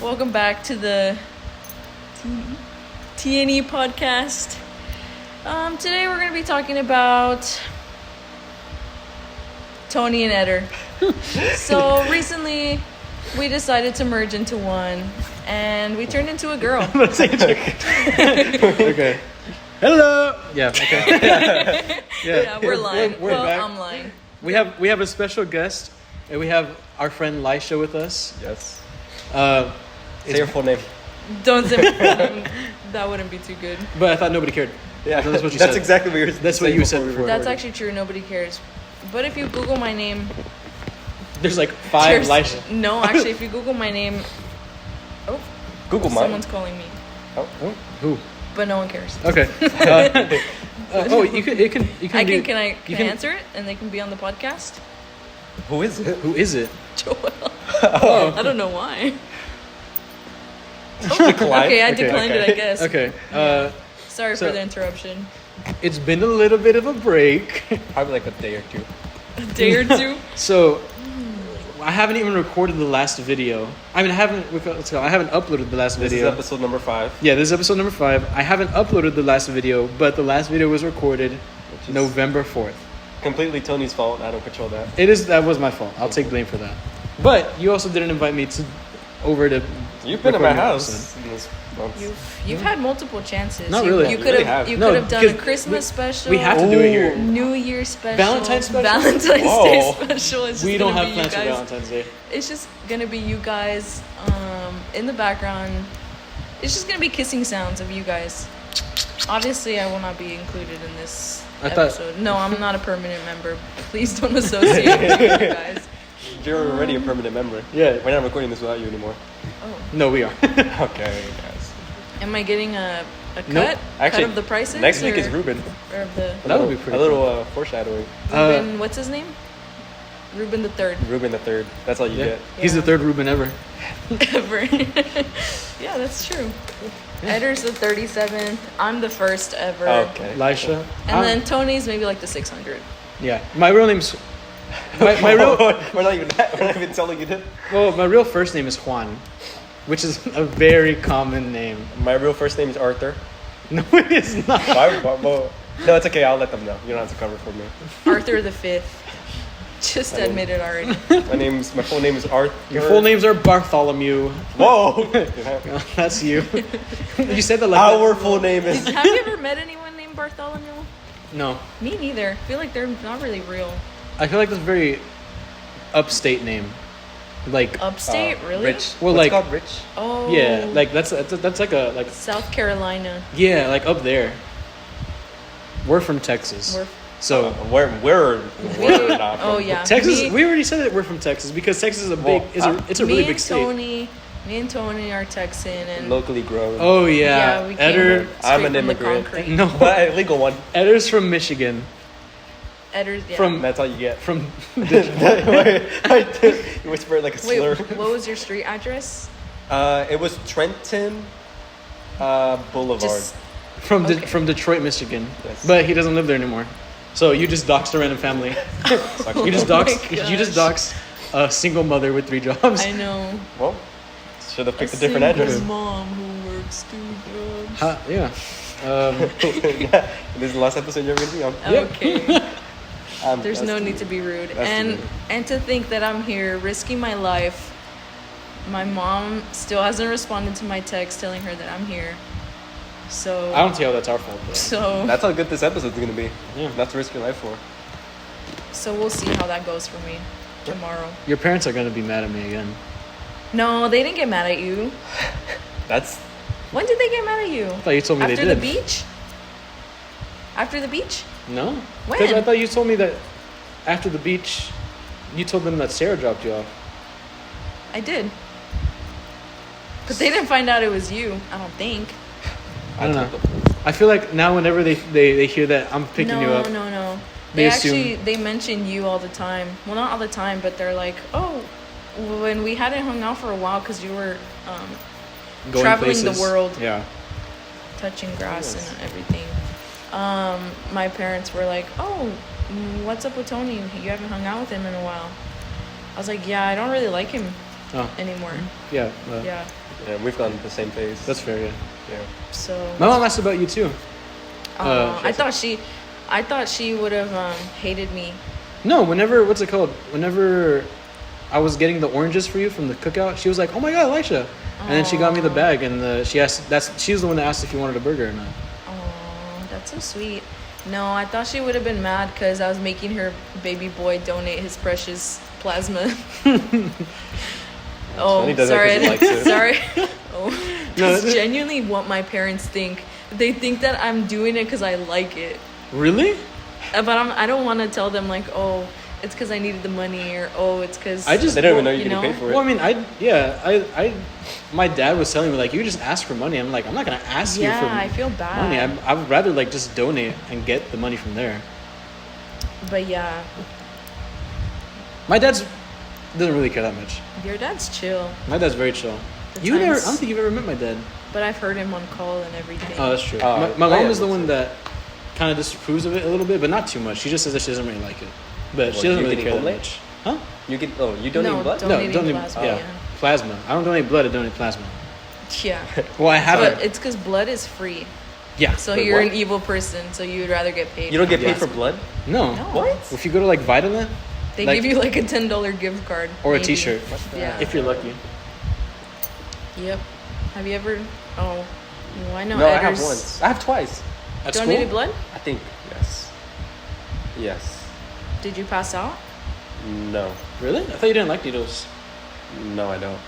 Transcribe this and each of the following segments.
Welcome back to the T&E podcast. Today we're going to be talking about Tony and Eder. So recently we decided to merge into one and we turned into a girl. Okay. Hello. Yeah. Okay. Yeah, we're lying. We're back. I'm lying. We have a special guest, and we have our friend Lisha with us. Yes. Say your full name. Don't say that wouldn't be too good. But I thought nobody cared. Yeah, that's what you that's said. exactly what you were That's what you said before. That's actually true. Nobody cares. But if you Google my name, There's like 5 Lisha. No, actually, if you Google my name, Google mine. someone's calling me, Oh, who? but no one cares. Okay. You can Can I answer it and they can be on the podcast? Who is it? Who is it? Joel. I don't know why. Okay, I declined it, I guess. Okay. Sorry so- for the interruption. It's been a little bit of a break. Probably like a day or two. A day or two. So I haven't even recorded the last video. I haven't uploaded the last This video. is episode number 5. Yeah, this is episode number 5. I haven't uploaded the last video, but the last video was recorded Which is November 4th. completely Tony's fault. I don't control that. That was my fault. I'll take blame for that. But you also didn't invite me over to. You've been at my record your house episode. in this month. You've had multiple chances. Not really. You You could really have. have. You No, could have done a because Christmas special. We have to do it here. New Year special. Valentine's special? Valentine's Whoa. Day special. It's just We don't gonna have be you plans for guys. Valentine's Day. It's just gonna be you guys in the background. It's just gonna be kissing sounds of you guys. Obviously, I will not be included in this episode. No, I'm not a permanent member. Please don't associate with you guys. You're already a permanent member. Yeah. We're not recording this without you anymore. Oh, No, we are. Okay, guys. am I getting a cut? Nope. Actually, cut of the prices? next week or- is Ruben. Or of the That would be pretty A little foreshadowing. Ruben? What's his name? Ruben the Third. Ruben the 3rd. That's all you Yeah. get. He's the Yeah. third Ruben ever. Ever. Yeah, that's true. Eder's the 37th. I'm the first ever. Okay. Lisha. And then Tony's maybe like the 600. Yeah. My real name's. My real. We're not even telling you that. Well, my real first name is Juan, which is a very common name. My real first name is Arthur. No, it is not. No, it's okay. I'll let them know. You don't have to cover for me. Arthur the Fifth. Just admit it already. My full name is Arthur. Your full names are Bartholomew. Whoa! That's you. You said that like Our full name is. Have you ever met anyone named Bartholomew? that. No. Me neither. I feel like they're not really real. I feel like that's a very upstate name. Like, Upstate, really? Rich. Well, What's like- called rich? Oh. yeah, like that's like a like South Carolina. yeah, like up there. We're from Texas. So We're not. Oh yeah. Texas, Me- we already said that we're from Texas because Texas is a big, it's a really big state. Me and Tony are Texan and Locally grown. Oh yeah, we came Eder. straight I'm an from the immigrant. concrete. No, But a legal one. Eder's from Michigan. Eder's, yeah. From That's all you get. from You whispered like a Wait, slur. what was your street address? It was Trenton Boulevard. Just from from Detroit, Michigan. Yes. But he doesn't live there anymore. So you just doxed a random family. You just Oh my doxed gosh. a single mother with 3 jobs. I know. Well, should have picked a different address. Mom who works 2 jobs. Yeah. Yeah, this is the last episode you're going to be on. Okay. There's That's no too need to be rude. That's too rude. And to think that I'm here risking my life. My mom still hasn't responded to my text telling her that I'm here. So I don't see how that's our fault though. so That's how good this episode's going to be. Yeah. Not to risk your life for. so we'll see how that goes for me tomorrow. Your parents are gonna be mad at me again. No, they didn't get mad at you. That's When did they get mad at you? I thought you told me After they did. the beach? After the beach? No. When? Because I thought you told me that after the beach, you told them that Sarah dropped you off. I did. But they didn't find out it was you, I don't think. I don't know. I feel like now whenever they hear that I'm picking you up. No. They They assume- actually they mention you all the time. Well, not all the time, but they're like, oh, when we hadn't hung out for a while because you were Going traveling the places. world. Yeah. touching grass and everything. My parents were like, oh, what's up with Tony? You haven't hung out with him in a while. I was like, yeah, I don't really like him. Oh, anymore. yeah. Yeah. Yeah, we've gone the same phase. That's fair. Yeah. Yeah. So. My mom asked about you too. I thought she would have hated me. No, whenever I was getting the oranges for you from the cookout, she was like, "Oh my God, Elisha!" And then she got me the bag, and she was the one that asked if you wanted a burger or not. Oh, that's so sweet. No, I thought she would have been mad because I was making her baby boy donate his precious plasma. Oh, sorry. Sorry. Oh, that's genuinely what my parents think. They think that I'm doing it because I like it. Really? But I don't want to tell them like, oh, it's because I needed the money, or oh, it's because they don't even know you're getting paid for it. Well, I mean, my dad was telling me like, you just ask for money. I'm like, I'm not gonna ask you for I feel bad. money. I would rather like just donate and get the money from there. But yeah, my dad's doesn't really care that much. your dad's chill. My dad's very chill. I don't think you've ever met my dad. But I've heard him on call and everything. Oh, that's true. My mom is the one that kind of disapproves of it a little bit, but not too much. She just says that she doesn't really like it. But she doesn't really care that much. Huh? You donate blood? No, donate plasma. Yeah, plasma. I don't donate blood. I donate plasma. Yeah. Well, I haven't. But it's because blood is free. Yeah. So you're an evil person. So you would rather get paid. You don't get paid for blood? No. What? If you go to like Vitamin, they give you like a $10 gift card or maybe. a T-shirt. Yeah. If you're lucky. Yep. Have you ever? Oh, well, I know. No, I have once. I have twice. At donated school? blood? I think yes. Yes. Did you pass out? No. Really? I thought you didn't like needles. No, I don't.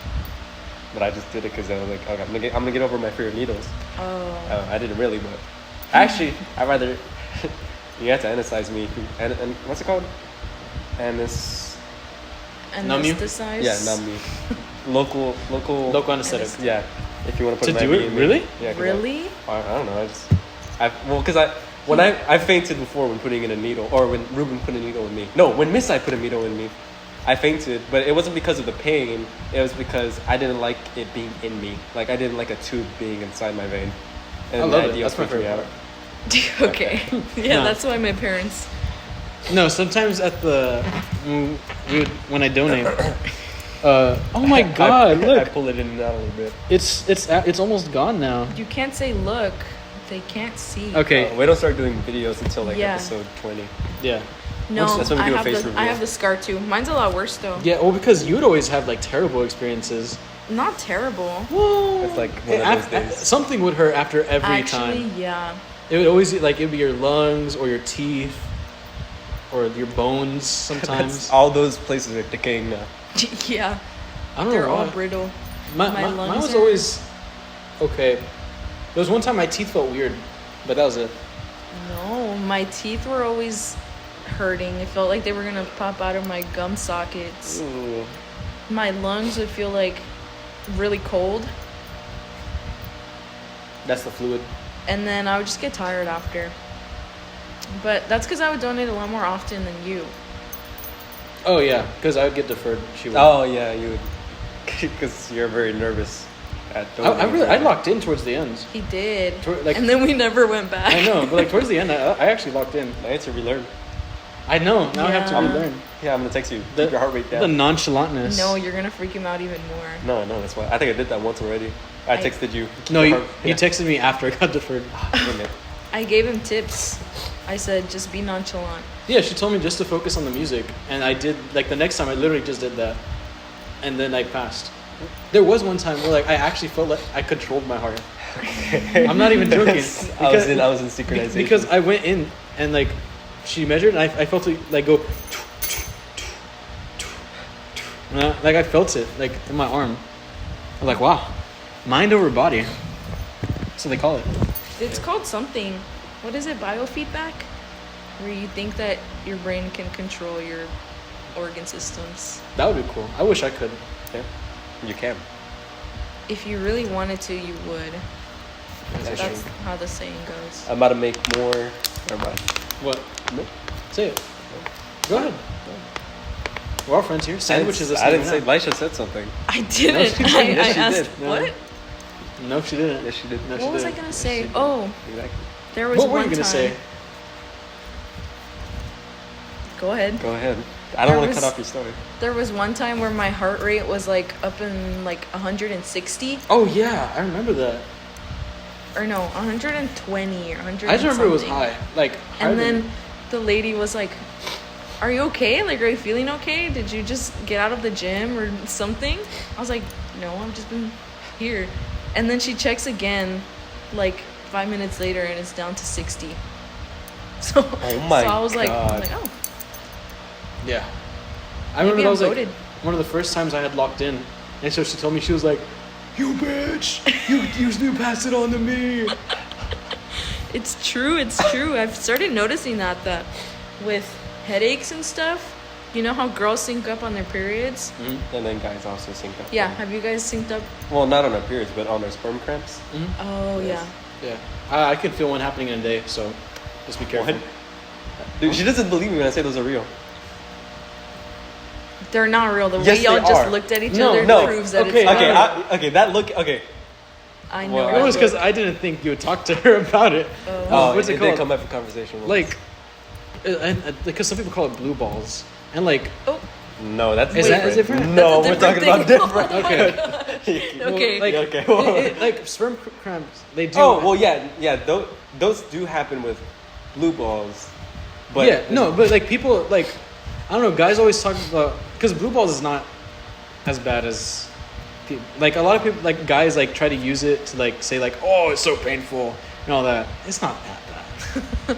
But I just did it because I was like, okay, I'm gonna get over my fear of needles. Oh. I didn't really, but actually, I'd rather. You have to anesthetize me. And what's it called? Numb you? Anesthetize? Yeah, numb me. Local anesthetic. Yeah. If you want to put to do it, really? Yeah. Really? I don't know. Because I fainted before when putting in a needle, or when Ruben put a needle in me. No, when Miss I put a needle in me, I fainted, but it wasn't because of the pain. It was because I didn't like it being in me. Like I didn't like a tube being inside my vein. And I love it. That's my favorite part. Okay. Yeah, No. that's why my parents. No, sometimes when I donate. Oh my God! I Look, pull it in and out a little bit. it's almost gone now. You can't say look. They can't see. Okay. We don't start doing videos until Yeah. episode 20. Yeah. No, That's when we do a face I reveal. have the scar too. Mine's a lot worse though. Yeah. Well, because you'd always have like terrible experiences. Not terrible. Well, It's like one of those days. something would hurt after every Actually, time. yeah. It would always it'd be your lungs or your teeth or your bones sometimes. All those places are decaying now. Yeah. I don't They're know all why. brittle. Mine lungs was are- always okay. There was one time my teeth felt weird, but that was it. No, my teeth were always hurting. It felt like they were gonna pop out of my gum sockets. Ooh. My lungs would feel like really cold, That's the fluid. and then I would just get tired after. But that's because I would donate a lot more often than you. Oh yeah, because I would get deferred. She would. Oh yeah, you would, because you're very nervous. I locked in towards the end. He did, Like- and then we never went back. I know, but like towards the end, I actually locked in. My answer relearn. I know. Now I have to Yeah. relearn. Yeah, I'm gonna text you. The- Keep your heart rate The down. nonchalantness. No, you're gonna freak him out even more. No, that's why. I think I did that once already. I texted you. Keep No, your you heart- you texted me after I got deferred. Damn it. I gave him tips. I said, just be nonchalant. Yeah, she told me just to focus on the music, and I did. Like the next time, I literally just did that, and then I passed. There was one time where like I actually felt like I controlled my heart. I'm not even joking. I was in synchronization. Because I went in and like she measured, and I felt it like go. Like I felt it like in my arm. I was like, wow, mind over body. That's what they call it. It's called something. What is it? Biofeedback? Where you think that your brain can control your organ systems. That would be cool. I wish I could. Yeah, you can. If you really wanted to, you would. That's That's true. how the saying goes. I'm about to make more. Never mind. What? Nope. Say it. Go ahead. We're all friends here. Sandwiches. I didn't say. Lisha said something. I didn't. she didn't. I Yes, she asked, did. No. what? No, she didn't. Yes, she did. No, she What was I didn't. going to say? she did. Oh, Exactly. there was What one were you gonna time. say? Go ahead. Go ahead. I don't want to cut off your story. There was one time where my heart rate was like up in like 160. Oh yeah, I remember that. Or no, 120 or 100. I just remember it was high. Like, and then the lady was like, "Are you okay? Like, are you feeling okay? Did you just get out of the gym or something?" I was like, "No, I've just been here." And then she checks again, like 5 minutes later, and it's down to 60. So, oh my so I was like, God. oh. Yeah. I remember that was voted. like one of the first times I had locked in. And so she told me, she was like, "You bitch! You passed it on to me." It's true. I've started noticing that with headaches and stuff, you know how girls sync up on their periods? Mm-hmm. And then guys also sync up. Yeah, have you guys synced up? Well, not on our periods, but on our sperm cramps. Mm-hmm. Oh, Yes. yeah. Yeah. I can feel one happening in a day, so just be careful. What? Dude, she doesn't believe me when I say those are real. They're not real. The Yes, way y'all they just are. looked at each No, other no. proves that Okay, it's Okay, not. okay, that look. Okay. I know. Well, It was because I didn't think you would talk to her about it. Oh, What's it it did called? come up for conversation. Like, because some people call it blue balls, and like, Oh, no, that's Is that different. different? No, That's we're a talking different about thing. different. okay, Okay. like, Okay. like sperm cramps, they do. Oh well, yeah. Those do happen with blue balls, but yeah, no, but like people, like, I don't know, guys always talk about, because blue balls is not as bad as like a lot of people, like guys, like try to use it to like say like, "Oh, it's so painful," and all that. It's not that bad.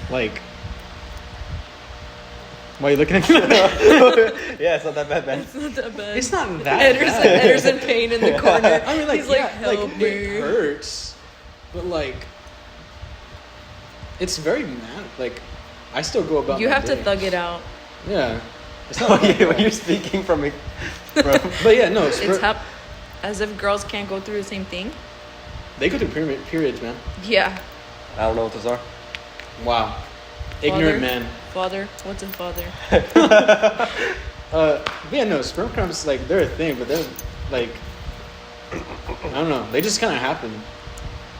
Like, why are you looking at me? yeah, it's not that bad, man. it's not that bad. It's not that bad. Headers in pain in the corner. I mean, like, He's like, yeah, help like me. it hurts, but like, it's very mad. Like, I still go about. You my have to day. thug it out. Yeah, it's not. Oh that yeah, when bad. you're speaking from it, But yeah, no, It's as if girls can't go through the same thing. they go through periods, man. Yeah. I don't know what those are. Wow, ignorant Father? man. Father, what's a father? But yeah, no, sperm cramps, like, they're a thing, but they're like, I don't know, they just kind of happen.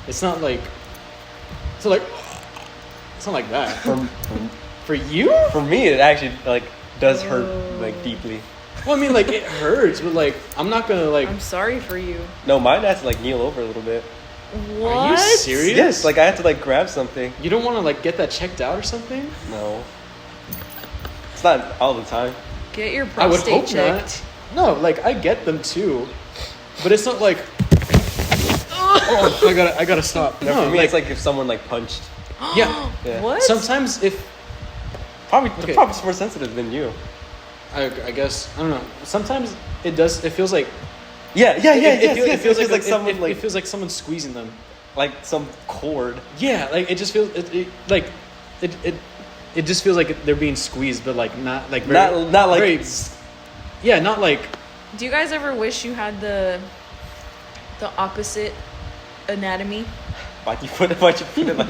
It's not like, it's not like that. For you? For me, it actually like does hurt like deeply. Well, I mean, like, it hurts, but like, I'm not gonna like. I'm sorry for you. No, mine has to like kneel over a little bit. What? Are you serious? Yes, like I have to like grab something. You don't want to like get that checked out or something? No, it's not all the time. Get your I would prostate hope checked. not. No, like, I get them too, but it's not like. Oh, I gotta stop. No, No, for me, it's like if someone like punched. yeah. Yeah. What? Sometimes if Probably Okay. they're probably more sensitive than you. I guess I don't know. Sometimes it does. It feels like Yeah, it feels like someone it like feels like someone's squeezing them. like some cord. Yeah, like it just feels like it just feels like they're being squeezed, but like not like very, Not like very, yeah, not like Do you guys ever wish you had the opposite anatomy? why'd you put it like that?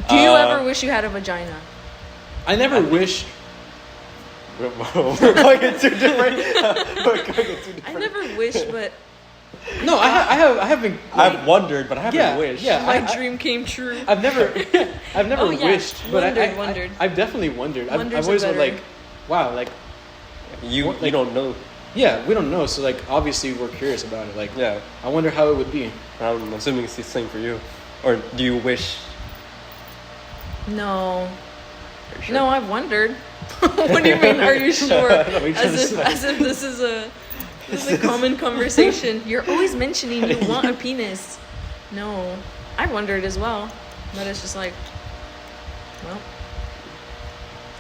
Do you ever wish you had a vagina? I never wish. We're going in two different. We're going in two different. I never wish, but No, I haven't. I've wondered, but I haven't Yeah, wished. yeah. my dream came true. I've never Oh, yeah. wished, but Wondered. I've definitely wondered. I've Wonders always are been better. like, wow, like You Like- don't know. yeah, we don't know, so like obviously we're curious about it. Like, Yeah, I wonder how it would be. I'm assuming it's the same for you. Or do you wish? No. Are you sure? No, I've wondered. What do you mean? Are you sure? What are you trying to say? As if this is a common conversation. You're always mentioning you want a penis. No, I wondered as well, but it's just like, well,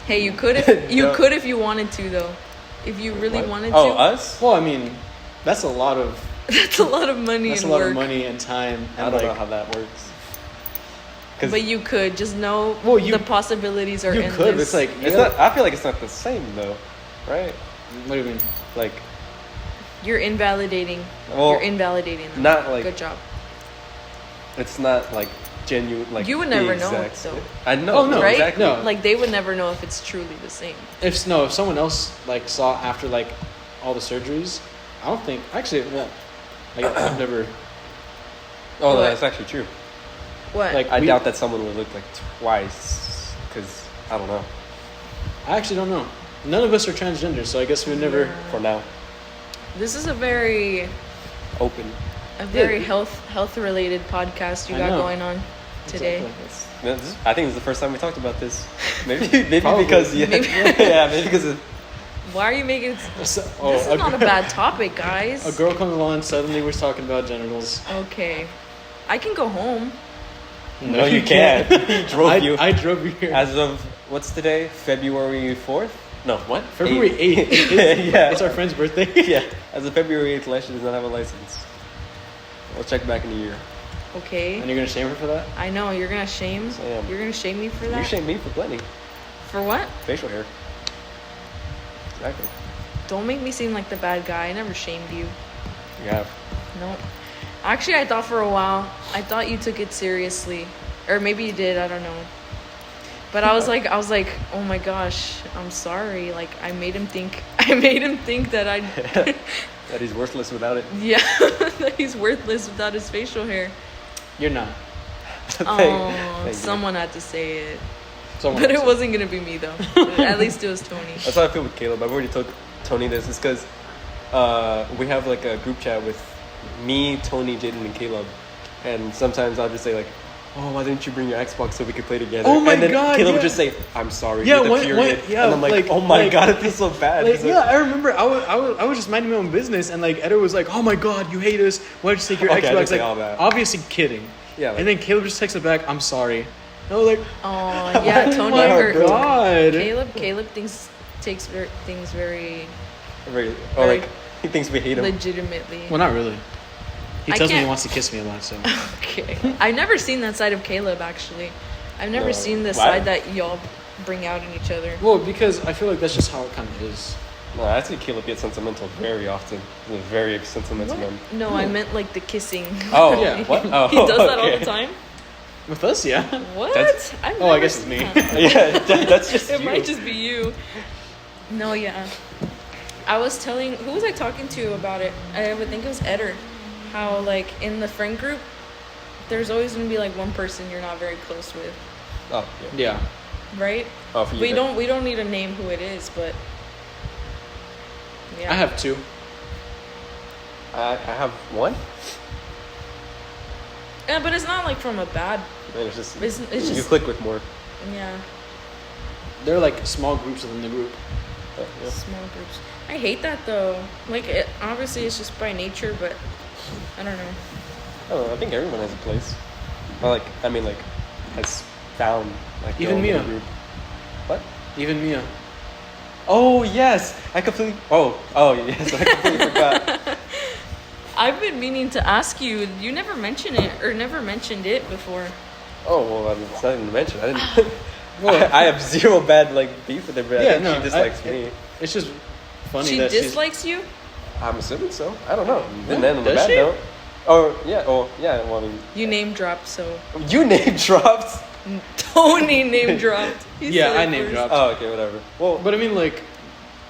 hey, you could if you No. could if you wanted to though. If you really What? wanted Oh, to. us? Well, I mean, that's a lot of That's a lot of money that's a and lot work. of money and time. And I don't like, know how that works. 'Cause But you could just know Well, you- the possibilities are you endless. could. It's like it's not. I feel like it's not the same though, right? What do you mean? Like You're invalidating. Well, You're invalidating them. not like- Good job. it's not like genuine. Like You would the never know, exact though. same. I know. Oh, no, right? exactly. No. Like they would never know if it's truly the same. If someone else like saw after like all the surgeries, I don't think actually. Well, I've never Oh, What? that's actually true. What? like. I we- doubt that someone would look like twice, because I don't know. I actually don't know. None of us are transgender, so I guess we never. For now. This is a very Open. health related podcast you I got know. going on today. Exactly. I think it's the first time we talked about this. Maybe Probably. because Maybe. maybe because of, Why are you making it? So, This is not a bad topic, guys. A girl comes along, suddenly we're talking about genitals. Okay, I can go home. no, you can't. He drove you. I drove you here. As of what's today? February 4th? No, what? February 8th. Yeah. It's our friend's birthday. Yeah. As of February 8th, Lesha does not have a license. We'll check back in a year. Okay. And you're gonna shame her for that? I know you're gonna shame. Yes, I am. You're gonna shame me for that. You shame me for plenty. For what? Facial hair. Exactly. Don't make me seem like the bad guy. I never shamed you. You have. No. Actually, I thought for a while. I thought you took it seriously, or maybe you did. I don't know. But I was like, oh my gosh, I'm sorry. Like I made him think that I. That he's worthless without it. Yeah, that he's worthless without his facial hair. You're not. Oh, you. someone had to say it. Someone But else. it wasn't gonna be me though. At least it was Tony. That's how I feel with Caleb. I've already told Tony this. It's because we have like a group chat with me, Tony, Jaden, and Caleb. And sometimes I'll just say like, oh, why didn't you bring your Xbox so we could play together? Oh my and then God, Caleb yeah. would just say, I'm sorry, Yeah, with a when- period. yeah, and I'm like, like- oh my like- God, it feels so bad. Like, He's yeah, like, I remember I was just minding my own business, and like Edo was like, "Oh my God, you hate us? Why'd you take your Okay, I didn't Xbox?" say Like, all that. obviously kidding. Yeah, like- and then Caleb just texted back, "I'm sorry." I was like, Oh yeah, Tony. my Hurt. God. Caleb takes things very very, or Very like, he thinks we hate him. legitimately. "Well, not really." He I tells me he can't- wants to kiss me a lot, so. Okay. I've never seen that side of Caleb actually. I've never No. seen the Why? side that y'all bring out in each other. Well, because I feel like that's just how it kind of is. No, I see Caleb get sentimental very often. He's a very sentimental man. No, I meant like the kissing. Oh, Yeah. What? Oh, He does that all okay. the time. With us, yeah. What? That's- I've Oh, I never guess it's seen me. that. Yeah, that's just It you. might just be you. No, yeah. I was telling, who was I talking to about it? I would think it was Eder. How like in the friend group, there's always gonna be like one person you're not very close with, Oh, yeah. Yeah. right? Oh, for you. We don't need to name who it is, but yeah. I have two. I have one. Yeah, but it's not like from a bad. And it's just, It's you just- click with more. Yeah, They're like small groups within the group. But, yeah. small groups. I hate that though. Like, obviously it's just by nature, but I don't know. I don't know. I think everyone has a place. Or like, I mean, like, has found like Even their own Mia. group. What? Even Mia. Oh yes, I completely. Oh yes, I completely forgot. I've been meaning to ask you. You never mentioned it or never mentioned it before. Oh well, I mean, it's not even mentioned. I didn't. Well, I have zero bad like beef with her, but I think she dislikes me. It's just funny She that dislikes you. I'm assuming so. I don't know. Yeah, Didn't end on a does bad she? note. Oh yeah. Oh yeah. Well, I mean, You name dropped, so you name dropped. Tony name dropped. He Yeah, said it I name first. dropped. Oh okay, whatever. Well, But I mean, like,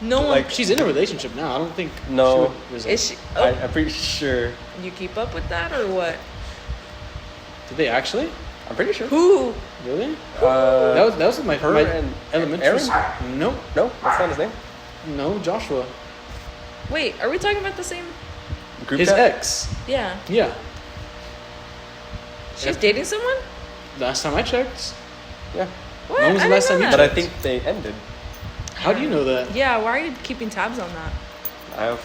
No one. Like- she's in a relationship now. I don't think. No. She would resent. Is she? Oh, I'm pretty sure. you keep up with that or what? Did they actually? I'm pretty sure. Who? Really? That was my her my and elementary. Aaron? school. No, No, that's not his name. no, Joshua. Wait, are we talking about the same? Group His chat? ex. Yeah. Yeah. She's dating someone? Last time I checked. Yeah. What? When was the I last didn't time know you But I that. think they ended. How do you know that? Yeah, why are you keeping tabs on that? I have.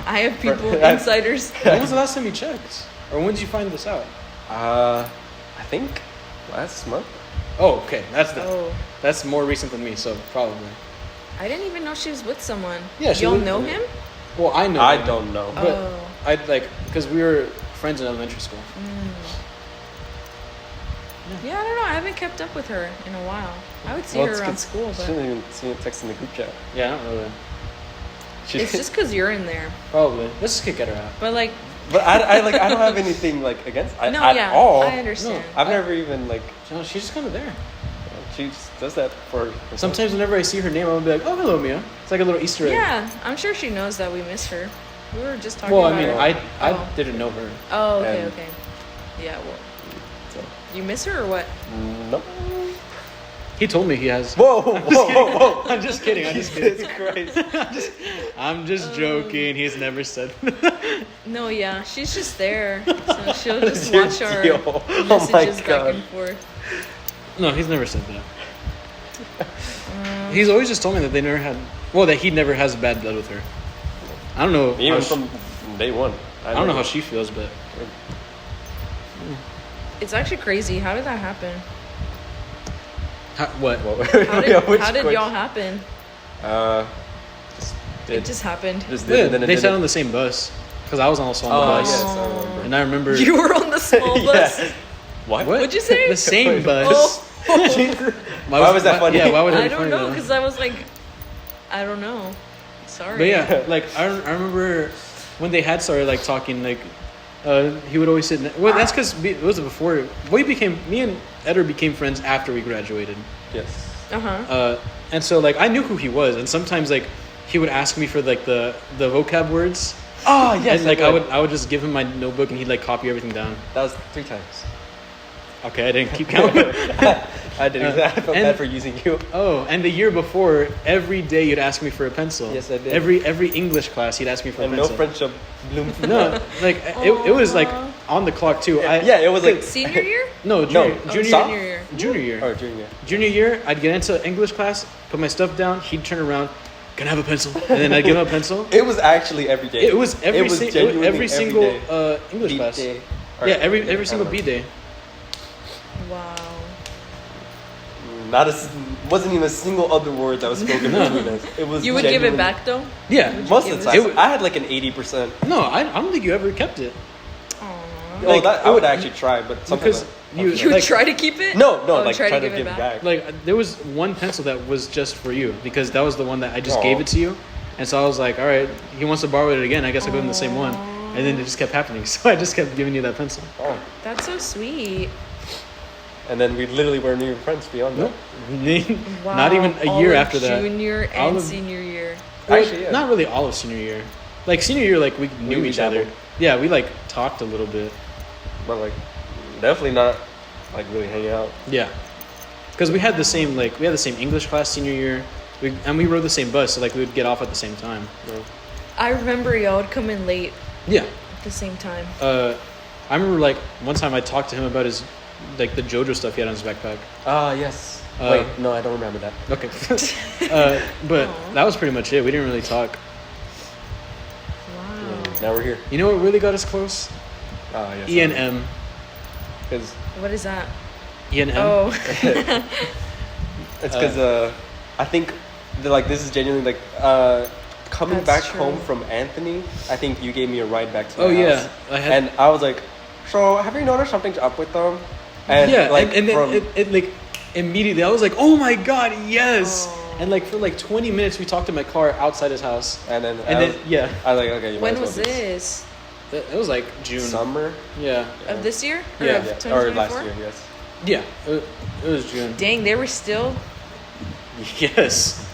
I have people, That's- insiders. When was the last time you checked? Or when did you find this out? I think last month. Oh, okay. Oh, That's more recent than me, so probably. I didn't even know she was with someone. Yeah, she Y'all lived know with him? Well, I know. I him, don't know. But Oh. I like because we were friends in elementary school. Yeah, I don't know. I haven't kept up with her in a while. I would see Well, her it's around good- school, She but didn't even see it text in the group chat. Yeah, I don't know that. She, it's just because you're in there. Probably. Let's just kick at her out. But like, But I like I don't have anything like against no, at yeah, all. I understand. I've never even like You know, she's just kind of there. she just does that for herself. Sometimes whenever I see her name, I'm gonna be like, "Oh, hello, Mia." It's like a little Easter egg. Yeah, I'm sure she knows that we miss her. We were just talking Well, about I mean, her. I Oh. didn't know her. Oh, okay, and- okay. Yeah, well, So, you miss her or what? nope. He told me he has. Whoa. I'm just kidding. Jesus Christ. I'm just joking. He's never said. No, yeah, she's just there, so she'll just Dear watch our Dio. Oh my messages back God. and forth. No, he's never said that. He's always just told me that they never had. Well, that he never has bad blood with her. I don't know. Even from day one. I don't know how she feels, but It's actually crazy. How did that happen? what? How did y'all happen? It just happened. They sat on the same bus because I was also on the bus. Yes, I remember. And I remember You were on the small bus. Yeah. What? What'd you say? The same bus. Oh. Why was that funny? Yeah, why would that I be don't funny? know, though? because I was like, I don't know. Sorry. But yeah, like I remember when they had started like talking, like he would always sit. Well, that's because it was before me and Eder became friends after we graduated. Yes. And so like I knew who he was, and sometimes like he would ask me for like the vocab words. Oh yes. And like I would just give him my notebook, and he'd like copy everything down. That was 3 times. Okay, I didn't keep count. I didn't. I felt bad for using you. Oh, and the year before, every day you'd ask me for a pencil. Yes, I did. Every English class, he'd ask me for And a no pencil. friendship bloomed. No, like it was like on the clock too. It was like Senior year? No, No. junior Senior year. Junior year. Oh, junior. Junior year, I'd get into English class, put my stuff down. He'd turn around, "Can I have a pencil?" And then I'd give him a pencil. It was actually every day. It was genuinely every single day. English Beat class. day. Yeah, every single B day. Wow. Wasn't even a single other word that was spoken between us. It was. You would give it genuinely- back though? Yeah. Most of the It time, w- I had like an 80%. No, I don't think you ever kept it. Aww. Like, I would actually try, but sometimes because You would like, try to keep it? no, Oh, like try to give give it back. like there was one pencil that was just for you because that was the one that I just Aw. gave it to you, and so I was like, all right, he wants to borrow it again. I guess I'll give him the same one, and then it just kept happening. So I just kept giving you that pencil. Oh. That's so sweet. And then we literally weren't even friends beyond Nope. that. Wow. Not even a all year of after that. Junior All and of- senior year. Well, Actually, yeah. not really all of senior year. Like senior year, like we knew We each other. dabbled. Yeah, we like talked a little bit. But like, definitely not like really hanging out. Yeah, because we had the same English class senior year, and we rode the same bus, so like we would get off at the same time. I remember y'all would come in late Yeah. at the same time. I remember like one time I talked to him about his like the JoJo stuff he had on his backpack. Ah, yes. Wait, no, I don't remember that. Okay. But that was pretty much it. We didn't really talk. Wow. Now we're here. You know what really got us close? Ah, yes. E and M. Because What is that? E and M. Oh. it's because I think like this is genuinely like coming That's back true. home from Anthony. I think you gave me a ride back to my Oh, yeah. house. I had- And I was like, so have you noticed something's up with them? And yeah, like and then from it like immediately I was like, oh my god, yes! Oh. And like for like 20 minutes we talked in my car outside his house. and then Yeah, I was like, okay, you might When as well was just- this? it was like June. Summer? Yeah, Of this year? Or Yeah. of Yeah. 2024? Or last year, yes. yeah, it was June. Dang, they were still. Yes,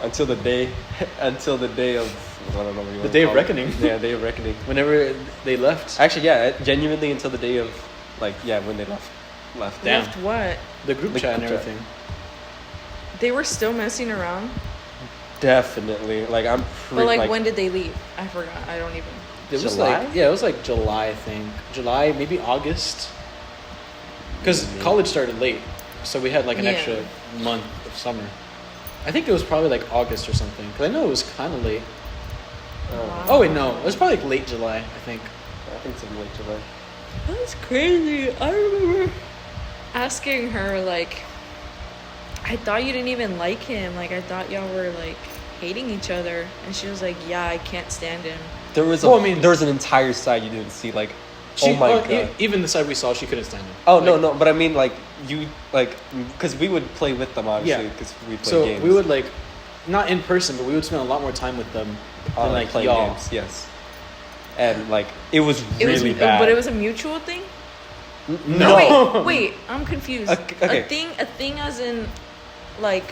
Until the day of I don't know what you the want day to of call it. reckoning. Yeah, day of reckoning. Whenever they left, Actually, yeah, genuinely until the day of like when they left. Damn. Left what? the group The chat and group chat. everything. They were still messing around? Definitely. Like I'm But like, when did they leave? I forgot. I don't even. It was July? like it was like July, I think. July, maybe August. Because Maybe. college started late, so we had like an Yeah. extra month of summer. I think it was probably like August or something. Because I know it was kind of late. Wow. Oh wait, no, it was probably like late July, I think. I think it's in late July. That's crazy. I remember asking her, like, I thought you didn't even like him. Like, I thought y'all were, like, hating each other. And she was like, yeah, I can't stand him. There was Well, I mean- there was an entire side you didn't see. Like, oh my god. Even the side we saw, she couldn't stand it. Oh Like, no, but I mean like you like because we would play with them obviously Yeah. because we play So games. we would like, not in person, but we would spend a lot more time with them than like playing y'all. games. Yes. And like it was It really was, bad. But it was a mutual thing? No. Wait, I'm confused. Okay. A thing as in, like,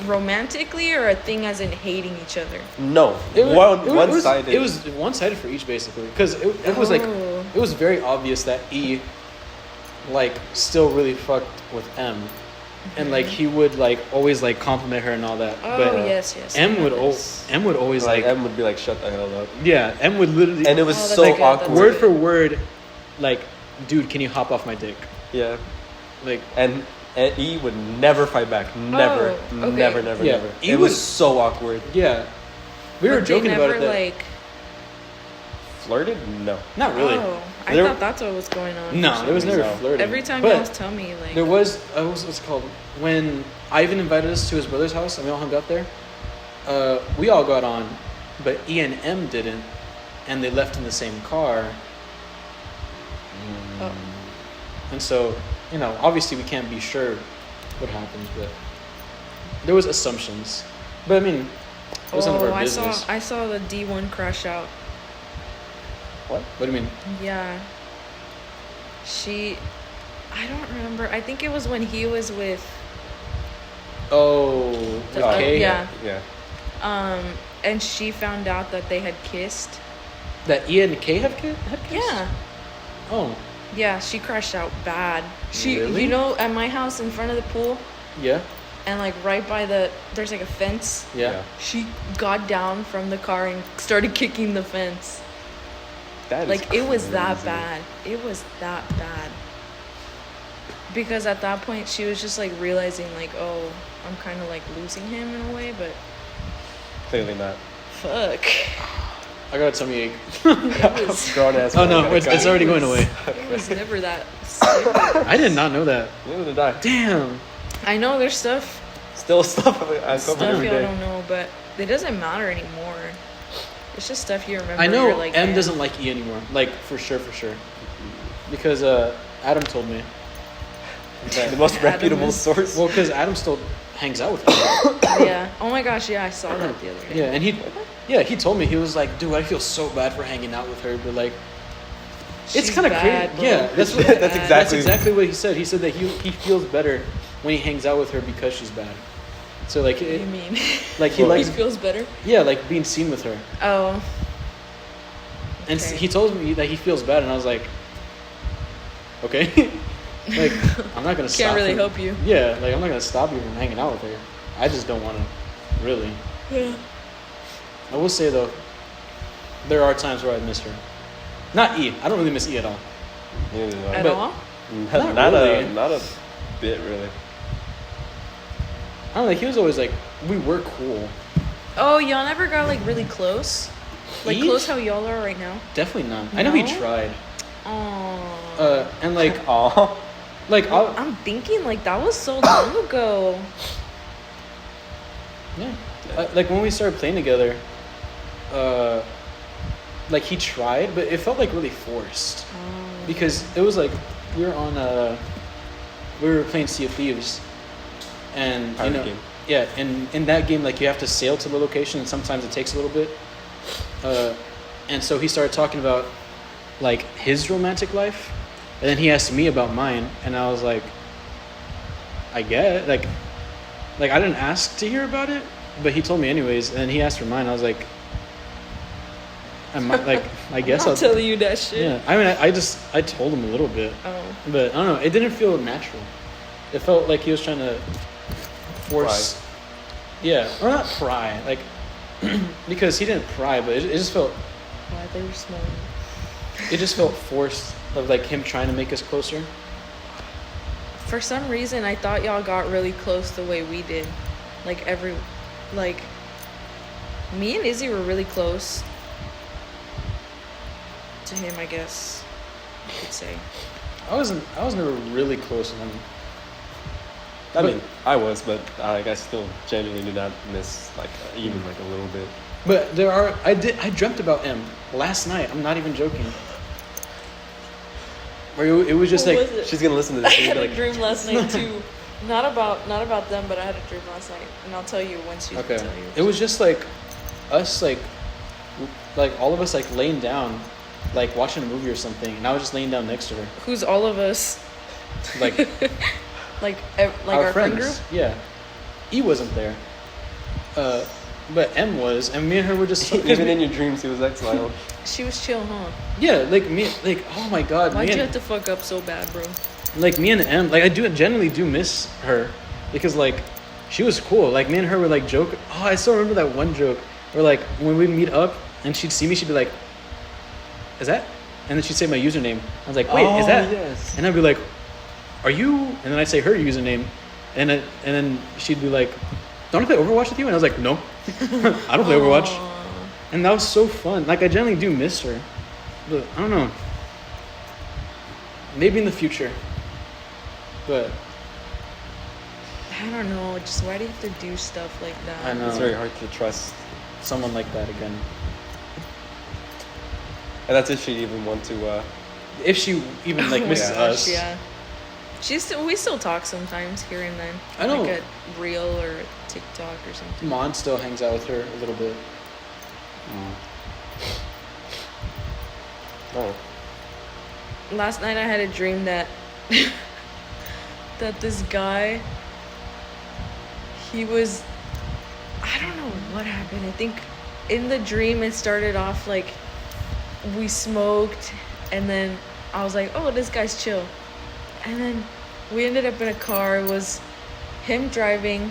romantically, or a thing as in hating each other? No, It was, one-sided. It was one-sided for each basically, because it was like Oh. it was very obvious that E, like, still really fucked with M, and like he would like always like compliment her and all that. Oh but yes. M would Yes. M would always Like, like M would be like, shut the hell up. yeah, M would literally And it was Oh, that's so good, that's awkward. word for word, like, dude, can you hop off my dick? Yeah. Like, And E would never fight back. Never. Oh, okay. Never, never, Yeah. never. E It was was- so awkward. yeah, we were But joking they about never, it. That, like, Flirted? No. not really. Oh, I There- thought that's what was going on. No, for some there was never reason. No. flirting. Every time but y'all tell me, like, there was what's it called when Ivan invited us to his brother's house and we all hung out there. We all got on, but E and M didn't, and they left in the same car. oh. And so, you know, obviously we can't be sure what happened, but there was assumptions. But I mean, it was none of our I business. saw the D1 crash out. What? What do you mean? Yeah. I don't remember. I think it was when he was with, Oh, The- okay. yeah. Yeah. and she found out that they had kissed. That E and K had kissed? Yeah. Oh, Yeah, she crashed out bad. Really? You know, at my house in front of the pool, yeah, and like right by there's like a fence. yeah. She got down from the car and started kicking the fence. That is Like, it was that crazy. bad. It was that bad. Because at that point, she was just like realizing, like, oh, I'm kind of like losing him in a way, but Clearly not. fuck. I got a tummy ache. It was, Grown ass. Oh man. no, it's already going away. it was never that stupid. I did not know that. Neither did I. Damn. I know there's stuff Still stuff I cover stuff every y'all day. don't know, but it doesn't matter anymore. It's just stuff you remember. I know you're like, M "Damn." doesn't like E anymore. Like for sure. Because Adam told me. The most Adam reputable is- source. Well, because Adam still hangs out with me. Yeah. Oh my gosh, yeah, I saw that the other day. Yeah, and he told me, he was like, dude, I feel so bad for hanging out with her, but like, it's She's kind of bad, crazy. bro. Yeah, that's what, She's that's bad. that's exactly- exactly what he said. He said that he feels better when he hangs out with her because she's bad. So like, What do you mean? like he Well, likes, He feels better? yeah, like being seen with her. Oh. And Okay. he told me that he feels bad, and I was like, okay, like I'm not gonna stop. Can't really him. help you. Yeah, like I'm not gonna stop you from hanging out with her. I just don't want to, really. Yeah. I will say though, there are times where I miss her. Not E. I don't really miss E at all. Neither do I. At But- all? Not really. Not a bit, really. I don't know. He was always like, we were cool. Oh, y'all never got like really close? Like Eve? close how y'all are right now? Definitely not. I know he No? tried. Oh. And like, Aw. like, I'm thinking like that was so long ago. yeah, like when we started playing together, like he tried, but it felt like really forced Oh. because it was like we were on we were playing Sea of Thieves, and Pirate you know, game. yeah, and in that game, like you have to sail to the location, and sometimes it takes a little bit. And so he started talking about like his romantic life, and then he asked me about mine, and I was like, I get like I didn't ask to hear about it, but he told me anyways, and he asked for mine. I was like, I might like I guess I'm I'll telling you that shit. yeah. I mean, I told him a little bit, Oh. but I don't know. It didn't feel natural. It felt like he was trying to force. Yeah, or not pry, like because he didn't pry, but it just felt Why they were small. it just felt forced of like him trying to make us closer. For some reason, I thought y'all got really close the way we did. Like me and Izzy were really close to him, I guess you could say. I was never really close to him. I But- mean, I was, but I still genuinely do not miss like even like a little bit. But I dreamt about him last night. I'm not even joking. Where it was just What like was it? She's gonna listen to I this. and had be a like, dream last night too. Not about them, but I had a dream last night, and I'll tell you once you okay. tell you. It was just like us like all of us like laying down, like watching a movie or something, and I was just laying down next to her, Who's all of us? like Like our friend group? Yeah, E wasn't there, but M was, and me and her were just even in your dreams, he was exiled. She was chill, huh? yeah, like me, like oh my god, Why'd me you and, have to fuck up so bad, bro? like me and M, like I generally do miss her, because like she was cool. Like me and her were like joke. Oh, I still remember that one joke where like when we meet up and she'd see me, she'd be like, "Is that?" And then she'd say my username. I was like, "Wait, is that?" Yes. And I'd be like, "Are you?" And then I'd say her username, and then she'd be like, "Don't I play Overwatch with you?" And I was like, "No, I don't play Overwatch." And that was so fun. Like I generally do miss her, but I don't know. Maybe in the future, but I don't know. Just why do you have to do stuff like that? I know. It's very hard to trust. Someone like that again. And that's if she even want to. If she even like Oh my misses gosh, us. Yeah. We still talk sometimes here and then. I know. Like a reel or a TikTok or something. Mon still hangs out with her a little bit. Oh. Last night I had a dream that that this guy, he was, I don't know what happened. I think in the dream it started off like we smoked, and then I was like, oh, this guy's chill. And then we ended up in a car. It was him driving,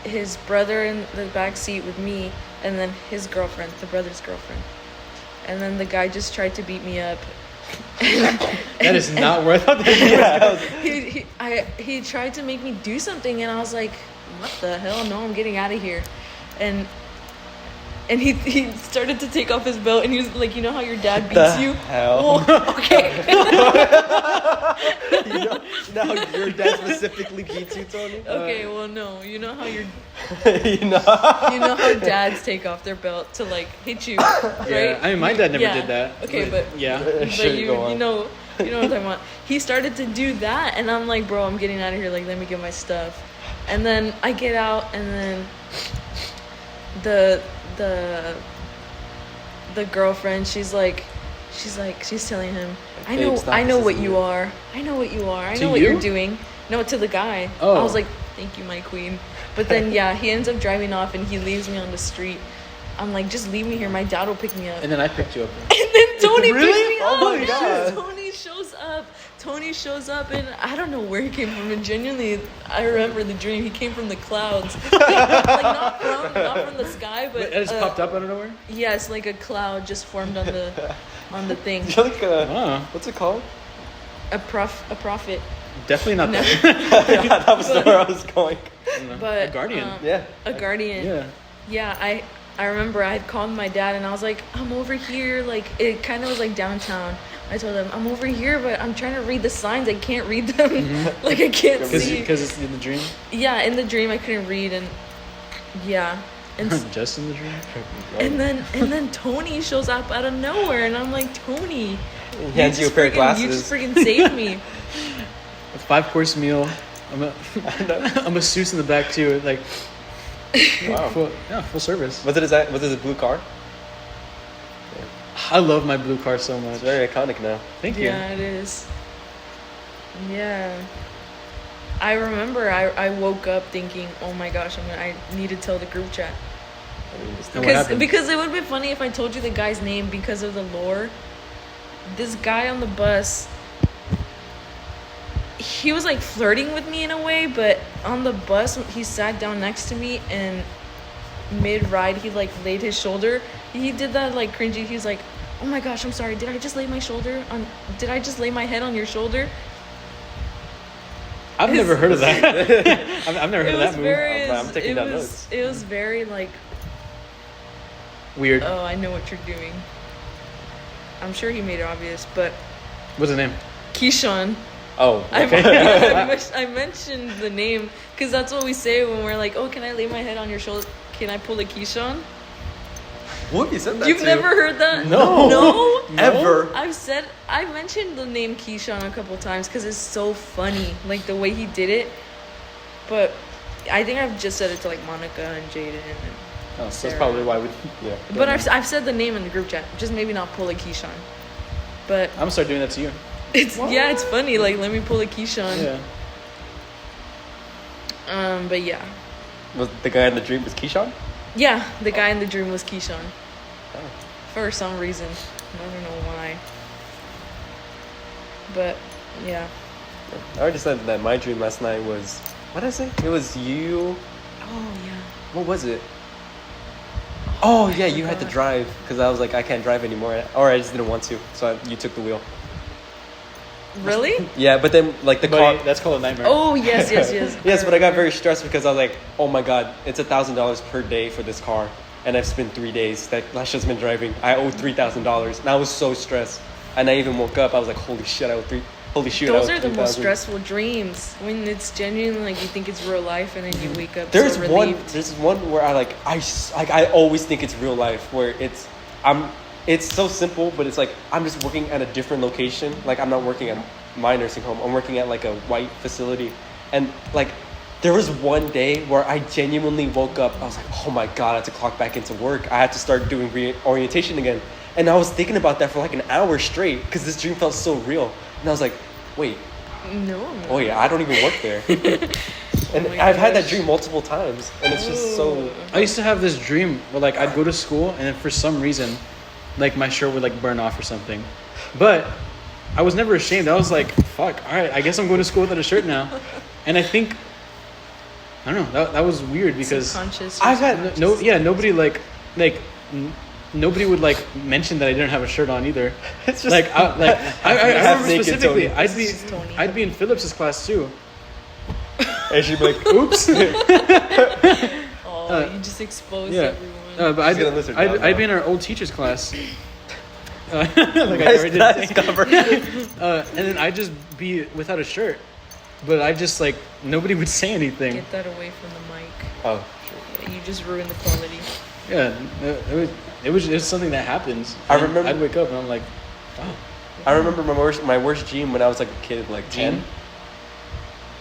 his brother in the back seat with me, and then his girlfriend, the brother's girlfriend. And then the guy just tried to beat me up. That is not where I thought that he tried to make me do something, and I was like, what the hell? No, I'm getting out of here. And he started to take off his belt, and he was like, you know how your dad beats you? Hell? Well, okay. Now your dad specifically beats you, Tony? Okay, well, no. You know how your You know? you know how dads take off their belt to like hit you, right? Yeah, I mean my dad never Yeah. did that. Okay, but yeah. Sure, you go on. you know what I'm talking about. He started to do that, and I'm like, bro, I'm getting out of here. Like, let me get my stuff. And then I get out, and then the girlfriend, she's telling him, I know what you are. I know what you are. I To know what you? you're doing. No, to the guy. Oh. I was like, thank you, my queen. But then yeah, he ends up driving off, and he leaves me on the street. I'm like, just leave me here. My dad will pick me up. And then I picked you up. And then Tony Really? picks me Oh up. my Yeah, God. Tony shows up, and I don't know where he came from. And genuinely, I remember the dream. He came from the clouds, like not from the sky, but It just popped up out of nowhere? Yes, like a cloud just formed on the thing. You're like Oh. what's it called? A prophet. Definitely not No. that. Yeah, that was where I was going. But A guardian. Yeah. a guardian. Yeah. Yeah, I remember I had called my dad, and I was like, I'm over here. Like, it kind of was like downtown. I told him, I'm over here, but I'm trying to read the signs. I can't read them. Like, I can't see. Because it's in the dream? Yeah, in the dream I couldn't read, and yeah. And Just in the dream? and then Tony shows up out of nowhere, and I'm like, Tony, He hands you a pair of you just glasses. freaking saved me. A 5-course meal. I'm a masseuse in the back too. Like, Wow. full service. Was it a blue car? I love my blue car so much. It's very iconic now. Thank you. Yeah, it is. Yeah. I remember I woke up thinking, oh my gosh, I need to tell the group chat. And what happened? Because it would have been funny if I told you the guy's name because of the lore. This guy on the bus, he was like flirting with me in a way, but on the bus he sat down next to me, and mid-ride he like laid his shoulder. He did that like cringy. He was like, oh my gosh, I'm sorry, did I just lay my head on your shoulder? I've never heard of that. I've never heard of that move. I'm taking down notes. It was very like, Weird. oh, I know what you're doing. I'm sure he made it obvious, but What's his name? Keyshawn. Oh, I mentioned the name because that's what we say when we're like, oh, can I lay my head on your shoulder? Can I pull a Keyshawn? what you said that You've to? never heard that? No. No? Ever. I mentioned the name Keyshawn a couple times because it's so funny, like the way he did it. But I think I've just said it to like Monica and Jaden. And Oh, so that's Sarah. probably why we. Yeah. But I've said the name in the group chat, just maybe not pull a Keyshawn. But I'm gonna start doing that to you. it's funny. Like, let me pull a Keyshawn. Yeah. But yeah. Was the guy in the dream was Keyshawn? Yeah, the guy in the dream was Keyshawn. Oh. For some reason. I don't know why. But, yeah. I already said that my dream last night was What did I say? It was you. Oh yeah. What was it? Oh yeah, you had to drive because I was like, I can't drive anymore, or I just didn't want to, so you took the wheel. Really? Yeah, but then like the car. That's called a nightmare. Oh yes. Yes, but I got very stressed because I was like, oh my god, it's $1,000 per day for this car, and I've spent 3 days that Lasha's been driving. I owe $3,000, and I was so stressed. And I even woke up. I was like, holy shit, holy shoot. Those are the most stressful dreams when it's genuinely like you think it's real life, and then you wake up. There's one where I always think it's real life where it's so simple, but it's like I'm just working at a different location. Like I'm not working at my nursing home. I'm working at like a white facility. And like there was one day where I genuinely woke up. I was like, oh my God, I have to clock back into work. I have to start doing reorientation again. And I was thinking about that for like an hour straight because this dream felt so real. And I was like, wait. No. Oh yeah, I don't even work there. And I've had that dream multiple times. And it's just so... I used to have this dream where like I'd go to school and then for some reason like my shirt would like burn off or something. But I was never ashamed. I was like, fuck, all right, I guess I'm going to school without a shirt now. And I think, I don't know, that was weird because I've had nobody nobody would like mention that I didn't have a shirt on either. It's just like I remember specifically I'd be in Phillips's class too. And she'd be like, oops. Oh, you just exposed everyone. But I'd be in our old teacher's class. Like I already did. And then I'd just be without a shirt. But I just like nobody would say anything. Get that away from the mic. Oh, sure. Yeah, you just ruined the quality. Yeah, it was something that happens. I remember I'd wake up and I'm like, oh. I remember my worst dream when I was like a kid, like 10.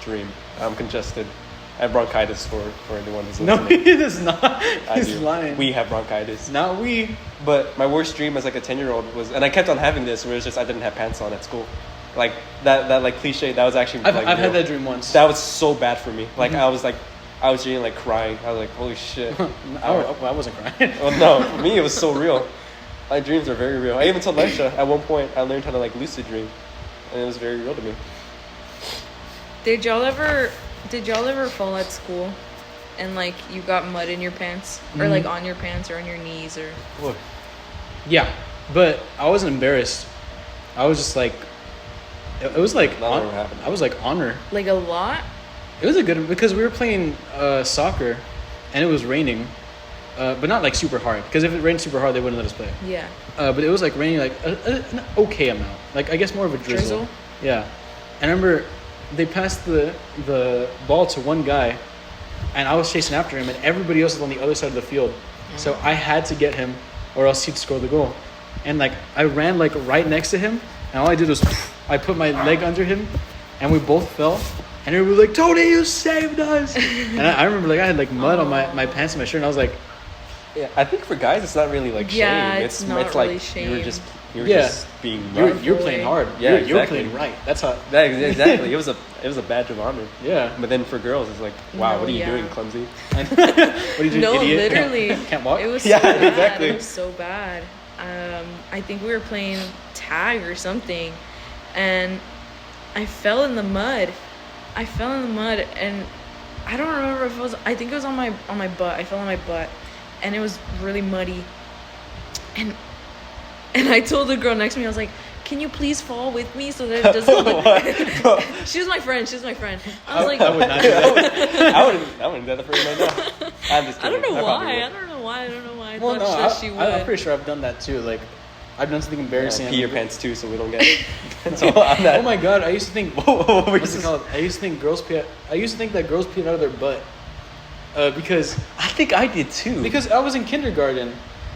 Dream. I'm congested. I have bronchitis for anyone who's listening. No, he does not. He's lying. We have bronchitis. Not we. But my worst dream as like a 10-year-old was, and I kept on having this, where it's just I didn't have pants on at school. Like that like cliche. That was actually. I've had that dream once. That was so bad for me. Like I was really like crying. I was like, holy shit. I wasn't crying. Well, no, for me it was so real. My dreams are very real. I even told Laisha at one point I learned how to like lucid dream, and it was very real to me. Did y'all ever fall at school and like you got mud in your pants or like on your pants or on your knees or? What? Yeah, but I wasn't embarrassed. I was just like, it was like I was like honor. Like a lot. It was a good because we were playing soccer, and it was raining, but not like super hard. Because if it rained super hard, they wouldn't let us play. Yeah. But it was like raining like an okay amount. Like I guess more of a drizzle. Yeah. And I remember they passed the ball to one guy, and I was chasing after him, and everybody else was on the other side of the field. So I had to get him, or else he'd score the goal. And like I ran like right next to him, and all I did was I put my leg under him, and we both fell. And everybody was like, Tony, you saved us! And I remember like I had like mud on my pants and my shirt, and I was like, yeah, I think for guys it's not really like shame. It's not really like shame. You were just being you're playing hard. Yeah, you're playing right. That's how. Exactly. It was a badge of honor. Yeah. But then for girls, it's like, wow, what are you doing, clumsy? What are you doing, no, idiot? Literally. Can't walk. It was so bad. Exactly. It was so bad. I think we were playing tag or something, and I fell in the mud. And I don't remember if it was. I think it was on my butt. I fell on my butt, and it was really muddy. And I told the girl next to me, I was like, "Can you please fall with me so that it doesn't look?" She was my friend. I was like, I would not do that. I wouldn't do that for you right now. I'm just kidding. I don't know why. I thought that she would. I'm pretty sure I've done that too. Like, I've done something embarrassing. Pee your pants too, so we don't get it. Oh my god! I used to think. What's it called? I used to think that girls pee out of their butt. Because I think I did too. Because I was in kindergarten,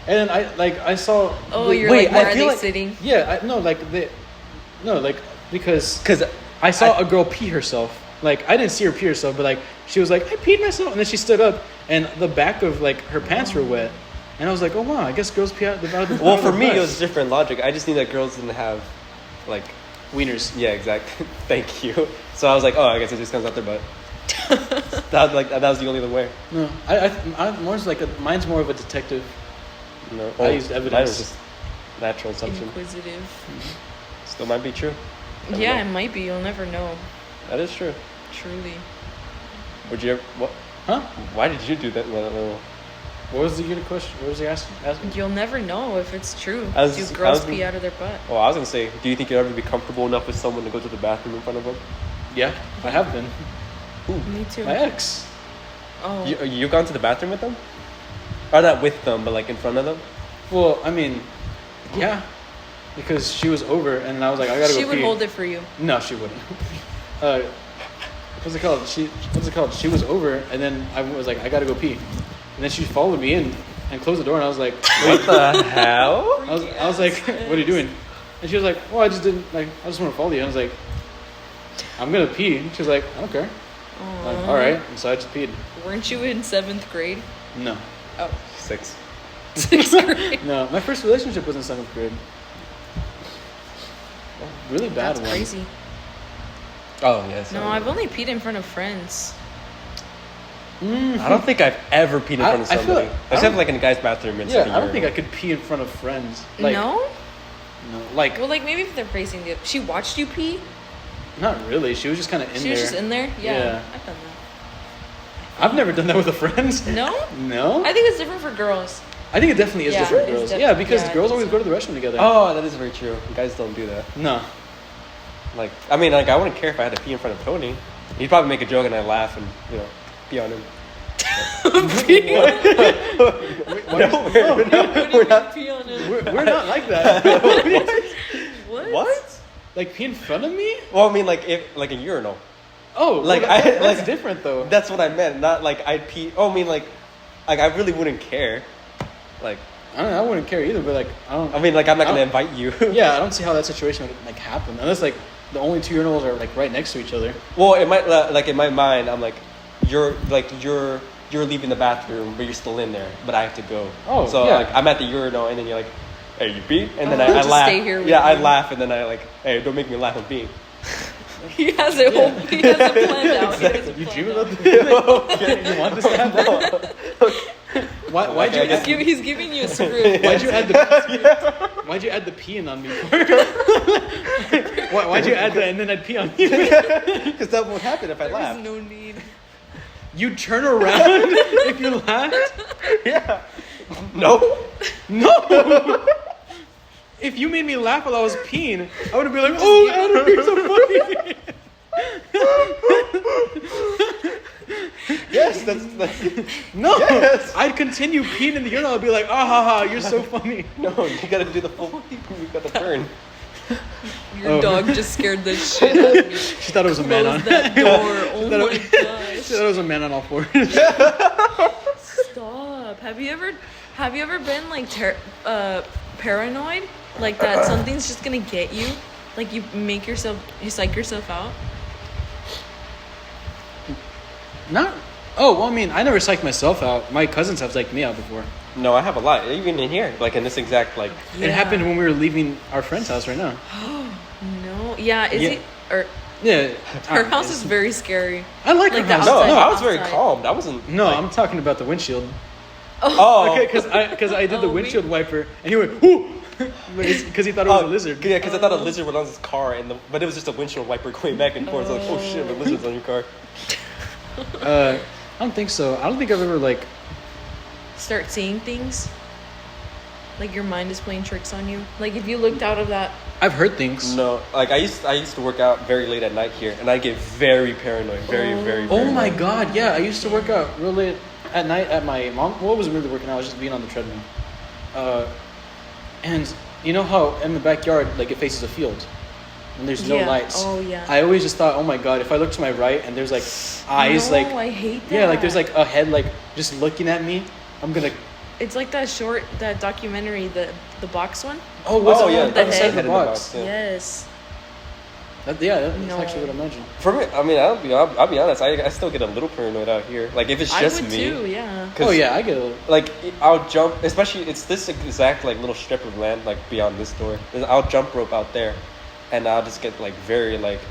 and I saw. Oh, you're like, where are they sitting? Yeah, because I saw a girl pee herself. Like I didn't see her pee herself, but like she was like, I peed myself, and then she stood up, and the back of like her pants were wet. And I was like, oh wow, I guess girls pee out the Well, for me, it was different logic. I just knew that girls didn't have, like... wieners. Yeah, exactly. Thank you. So I was like, oh, I guess it just comes out their butt. that was the only other way. No, mine's more of a detective. No, I used evidence. Mine was just natural assumption. Inquisitive. Still might be true. Yeah, it might be. You'll never know. That is true. Truly. Would you ever, what? Huh? Why did you do that? What was the unit question? What was he asking? You'll never know if it's true. I Do was girls gonna- pee out of their butt? Well, I was gonna say, do you think you'll ever be comfortable enough with someone to go to the bathroom in front of them? Yeah, I have been. Me too. My ex. Oh. You've gone to the bathroom with them? Or not with them, but like in front of them? Well, I mean, yeah, because she was over, and I was like, I gotta go She pee. would hold it for you. No, she wouldn't. What's it called? She was over, and then I was like, I gotta go pee, and then she followed me in and closed the door, and I was like, What the hell? I was like, what are you doing? And she was like, well, I just want to follow you. And I was like, I'm gonna pee. And she was like, I don't care. I'm like, all right, and so I just peed. Weren't you in 7th grade? No, Oh. 6. 6th grade. no, my first relationship was in 7th grade. Really bad That's one. crazy. Oh, yes. No, I've only peed in front of friends. I don't think I've ever peed in front of I feel somebody. like- Except like in a guy's bathroom. Yeah, I don't think I could pee in front of friends. Like, No? No, like, Well, like maybe if they're facing the. She watched you pee. not really. She was just kind of in She there. was just in there. Yeah, Yeah. I've done I've never done that with a friend. that. No, No? I think it's different for girls. I think it definitely is Yeah, different for it's girls. def- Yeah, because yeah, I girls think always so. go to the restroom together. Oh, that is very true. Guys don't do that. No. Like, I mean, like I wouldn't care if I had to pee in front of Tony. He'd probably make a joke and I'd laugh and, pee on him. We're not Pee on him. we're not like that. What? What? Like pee in front of me? Well, I mean, like if like a urinal. Oh, Like, that's like- different though. That's what I meant. Not like I'd pee. Oh, I mean, like I really wouldn't care. Like, I don't know, I wouldn't care either, but like I don't. I mean, like I'm not I gonna don't- invite you. Yeah, I don't see how that situation would like happen unless like the only two urinals are like right next to each other. Well, it might like in my mind, I'm like, you're leaving the bathroom, but you're still in there, but I have to go. Oh, so yeah. like I'm at the urinal, and then you're like, hey, you pee? And then I Just laugh. stay here with Yeah, I you. laugh, and then I like, hey, don't make me laugh. I'm peeing. He has it whole. He has it planned out. He has it You planned dream out. about this? You want this to happen? Why'd you Okay, I guess- He's giving you a script. Why'd you add the Why'd you add the peeing on me for? Why'd you add that and then I'd pee on you? Because that won't happen if I There laugh. was no need. You'd turn around if you laughed? Yeah. No. No! If you made me laugh while I was peeing, I would be like, oh, Adam, you're so funny. Yes, that's like. No, Yes. I'd continue peeing in the urinal. I'd be like, ah ha ha, you're so funny. No, you gotta do the full. You gotta turn. Your Oh. dog just scared the shit out of me. She thought it was a man on. Close that door. Oh That my was- gosh. She thought it was a man on all fours. Stop. Have you ever been like paranoid? Like that something's just gonna get you? Like you psych yourself out? Not. Oh, well, I mean, I never psyched myself out. My cousins have psyched me out before. No, I have a lot. Even in here, like in this exact like. It happened when we were leaving our friend's house right now. No. Yeah, is Yeah. it or Yeah. her house is very scary. I like like her the house. No, outside. no, I was very Outside. calm. That wasn't. No, like- I'm talking about the windshield. Oh. Okay, because I did the Oh, windshield wiper, and he went, whoo! Because he thought it was a lizard. Yeah, because I thought a lizard was on his car, but it was just a windshield wiper going back and forth. Like, oh shit, the lizard's on your car. I don't think so. I don't think I've ever, like... Start seeing things. Like your mind is playing tricks on you. Like if you looked out of that. I've heard things. No, like I used to work out very late at night here, and I get very paranoid, very Oh paranoid. my god, yeah. I used to work out real late at night at my mom. Well, I wasn't really working out. I was just being on the treadmill. And you know how in the backyard, like it faces a field? And there's no Yeah. lights. Oh, yeah. I always just thought, oh my god, if I look to my right and there's like eyes, No, like... I hate that. Yeah, like there's like a head like just looking at me. I'm gonna... It's like that documentary, the box one. Oh, what's Oh it yeah, on the the side of head. the box? Yeah. Yes. That's No. actually what I imagined. For me, I mean, I'll be honest. I still get a little paranoid out here. Like if it's just I would me. too, yeah. 'Cause, Oh yeah, I get it. Like I'll jump, especially it's this exact like little strip of land like beyond this door. I'll jump rope out there, and I'll just get like very like,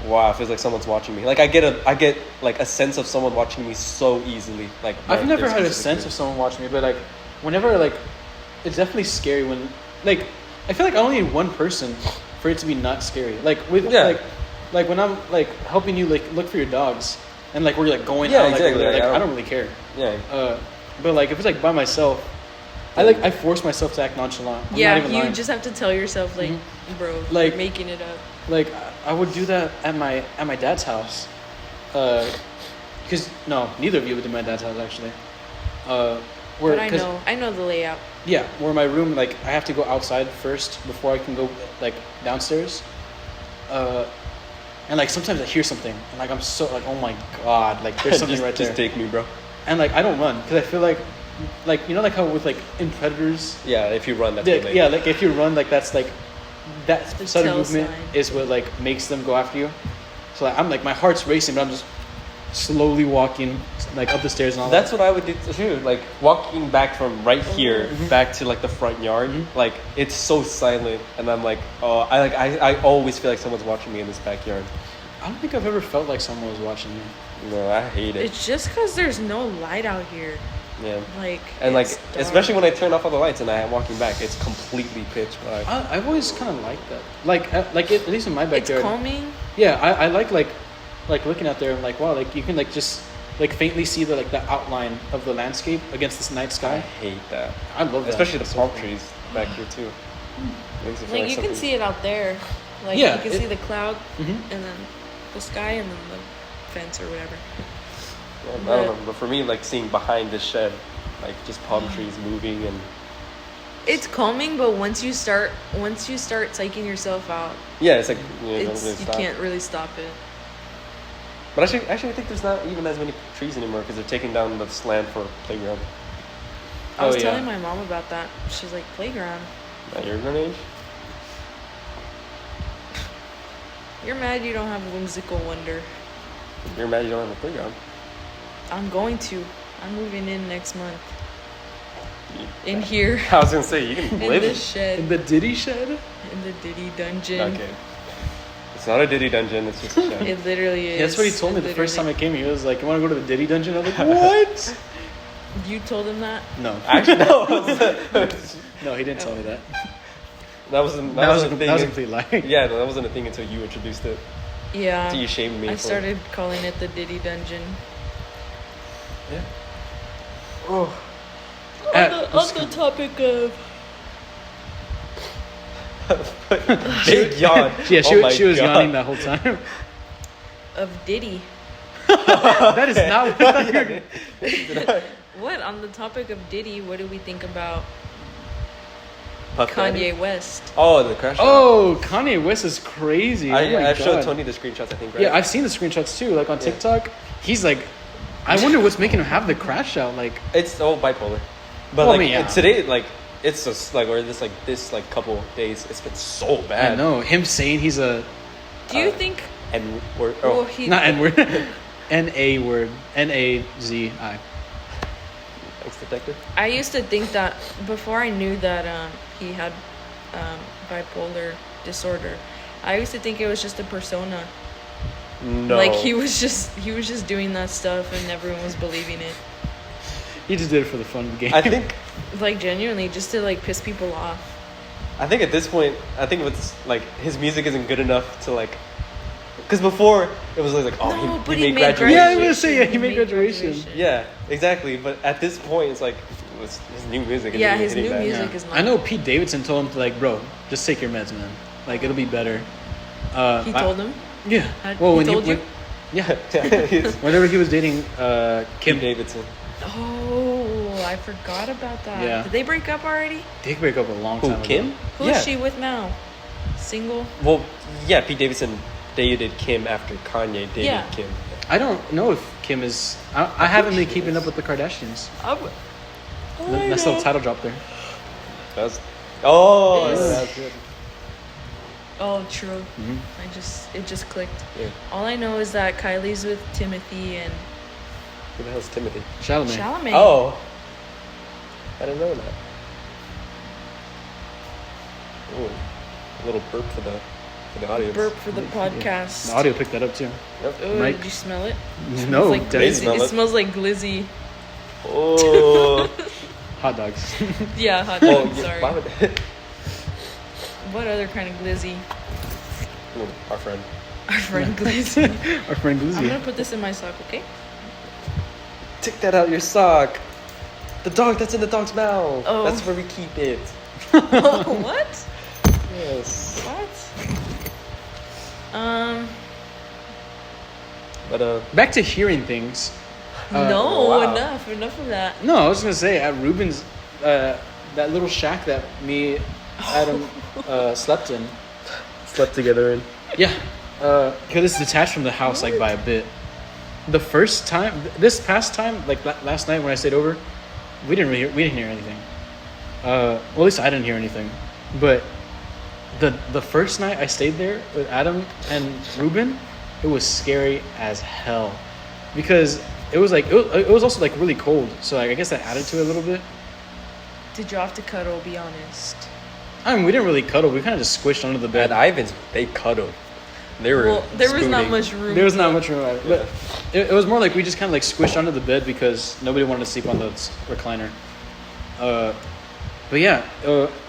wow, it feels like someone's watching me. Like I get like a sense of someone watching me so easily. Like I've right never there had a specifically. sense of someone watching me, but like whenever like it's definitely scary when like I feel like I only need one person for it to be not scary. Like with Yeah. like when I'm like helping you like look for your dogs, and like we're like going Yeah, out exactly. like, Like, I don't really care. Yeah. But like if it's like by myself, I force myself to act nonchalant. I'm Yeah, not even you lying. just have to tell yourself like, bro, Like- you're making it up. Like I would do that at my dad's house, because no, neither of you would do my dad's house actually. Where But I know the layout. yeah, where my room like I have to go outside first before I can go like downstairs, and like sometimes I hear something and like I'm so like oh my god like there's something right there. Just take me, bro. And like I don't run because I feel like you know like how with like in Predators. Yeah, if you run, that's Yeah, what they yeah, like if you run, like that's like that The sudden tell movement sign. is what like makes them go after you. So like, I'm like my heart's racing, but I'm just slowly walking like up the stairs and all That's that. what I would do too. Like walking back from right here back to like the front yard, like it's so silent, and I'm like, oh, I always feel like someone's watching me in this backyard. I don't think I've ever felt like someone was watching me. No, I hate it. It's just because there's no light out here. Yeah, Like, and like it's dark. especially when I turn off all the lights and I am walking back, it's completely pitch black. I've always kind of liked that. Like at least in my It's backyard. calming. Yeah, I like looking out there and like wow, like you can like just like faintly see the like the outline of the landscape against this night I sky. hate that. I love that. Especially the It's so palm fun. trees back here too. Makes it feel Like you can something- see it out there. Like Yeah, you can it- see the cloud Mhm. and then the sky and then the fence or whatever. Yeah, I don't know, but for me, like seeing behind this shed, like just palm trees moving and It's calming, but once you start psyching yourself out, yeah, it's like you know, it's really you stop. can't really stop it. But actually, I think there's not even as many trees anymore because they're taking down the land for playground. I was yeah. telling my mom about that. She's like, playground. At your age, You're mad you don't have whimsical wonder. you're mad you don't have a playground. I'm going to. I'm moving in next month. In here. I was gonna say you can In live this shed. In the Diddy shed. In the Diddy dungeon. Okay. It's not a Diddy dungeon. It's just a shed. It literally is. Yeah, that's what he told me the first time Literally. I came here. He was like, "You want to go to the Diddy dungeon?" I was like, "What?" You told him that? No, Actually, no. no, he didn't tell me that. that wasn't. That was wasn't a complete lie. Yeah, no, that wasn't a thing until you introduced it. Yeah. Until you shamed me. I for started calling it the Diddy dungeon. Yeah. Oh. On the topic of Big yawn. Yeah, Oh my she was God. yawning that whole time. Diddy. That is not what you're. What? On the topic of Diddy, what do we think about Puff Daddy? Kanye West? Oh, the crash. Oh, Kanye West is crazy. I oh my showed God. Tony the screenshots. I think. Right? Yeah, I've seen the screenshots too. Like on TikTok, he's like, I wonder what's making him have the crash out. Like, It's bipolar, but Well, I like mean, yeah. today, like it's just like or this couple days, it's been so bad. I know him saying he's a Do you think? And we're Well, he not N word, N-A word, N-A-Z-I. thanks, detective. I used to think that before I knew that he had bipolar disorder. I used to think it was just a persona. No, Like he was just doing that stuff and everyone was believing it. He just did it for the fun of the game. I think Like genuinely just to like piss people off. at this point, I think it's like his music isn't good enough to like. Because before it was like, oh, No, he but made Yeah, graduation. I was gonna say, yeah, he made graduation. Yeah, exactly. But at this point, it's like his new music. Isn't Yeah, really his hitting new back. music Yeah. is not. I know Pete Davidson told him to like, bro, just take your meds, man. Like it'll be better. He told him. Yeah. Had- Well, he when told you? yeah, Kim whenever he was dating Kim, Davidson. Oh, I forgot about that. Yeah. Did they break up already? they break up a long Who, time Kim? ago. Who is she with now? Single? Well, yeah, Pete Davidson dated Kim after Kanye dated Yeah. Kim. I don't know if Kim is. I haven't been keeping up with the Kardashians. Nice little title drop there. That's oh, Yes. that's good. Oh, true. Mm-hmm. It just clicked. Yeah. All I know is that Kylie's with Timothy and Who the hell's Timothy? Chalamet. Chalamet. Oh, I didn't know that. Ooh, a little burp for the audience. Burp for the podcast. The audio picked that up too. Yep. Oh, Mike. did you smell it? No, Smells like definitely. They smell it it. smells like glizzy. Oh. Hot dogs. Yeah, hot Oh, dog. yeah, Sorry. why would- What other kind of glizzy? Our friend. Our friend Glizzy. Our friend Glizzy. I'm gonna put this in my sock, okay? Take that out of your sock. The dog that's in the dog's mouth. Oh. That's where we keep it. What? Yes. What? But Back to hearing things. No, wow. enough of that. No, I was gonna say at Ruben's, that little shack that me, Adam, slept in. slept together in. Yeah, because it's detached from the house like by a bit. The first time, this past time, like last night when I stayed over, we didn't hear anything. Well, at least I didn't hear anything. But the first night I stayed there with Adam and Ruben, it was scary as hell, because it was like it was also like really cold. So like, I guess that added to it a little bit. Did you have to cuddle? Be honest. I mean, we didn't really cuddle. We kind of just squished under the bed. At Ivan's, they cuddled. They were. Well, there was not spooning. much room. There was not much room, but it was more like we just kind of like squished under the bed because nobody wanted to sleep on the recliner. But yeah,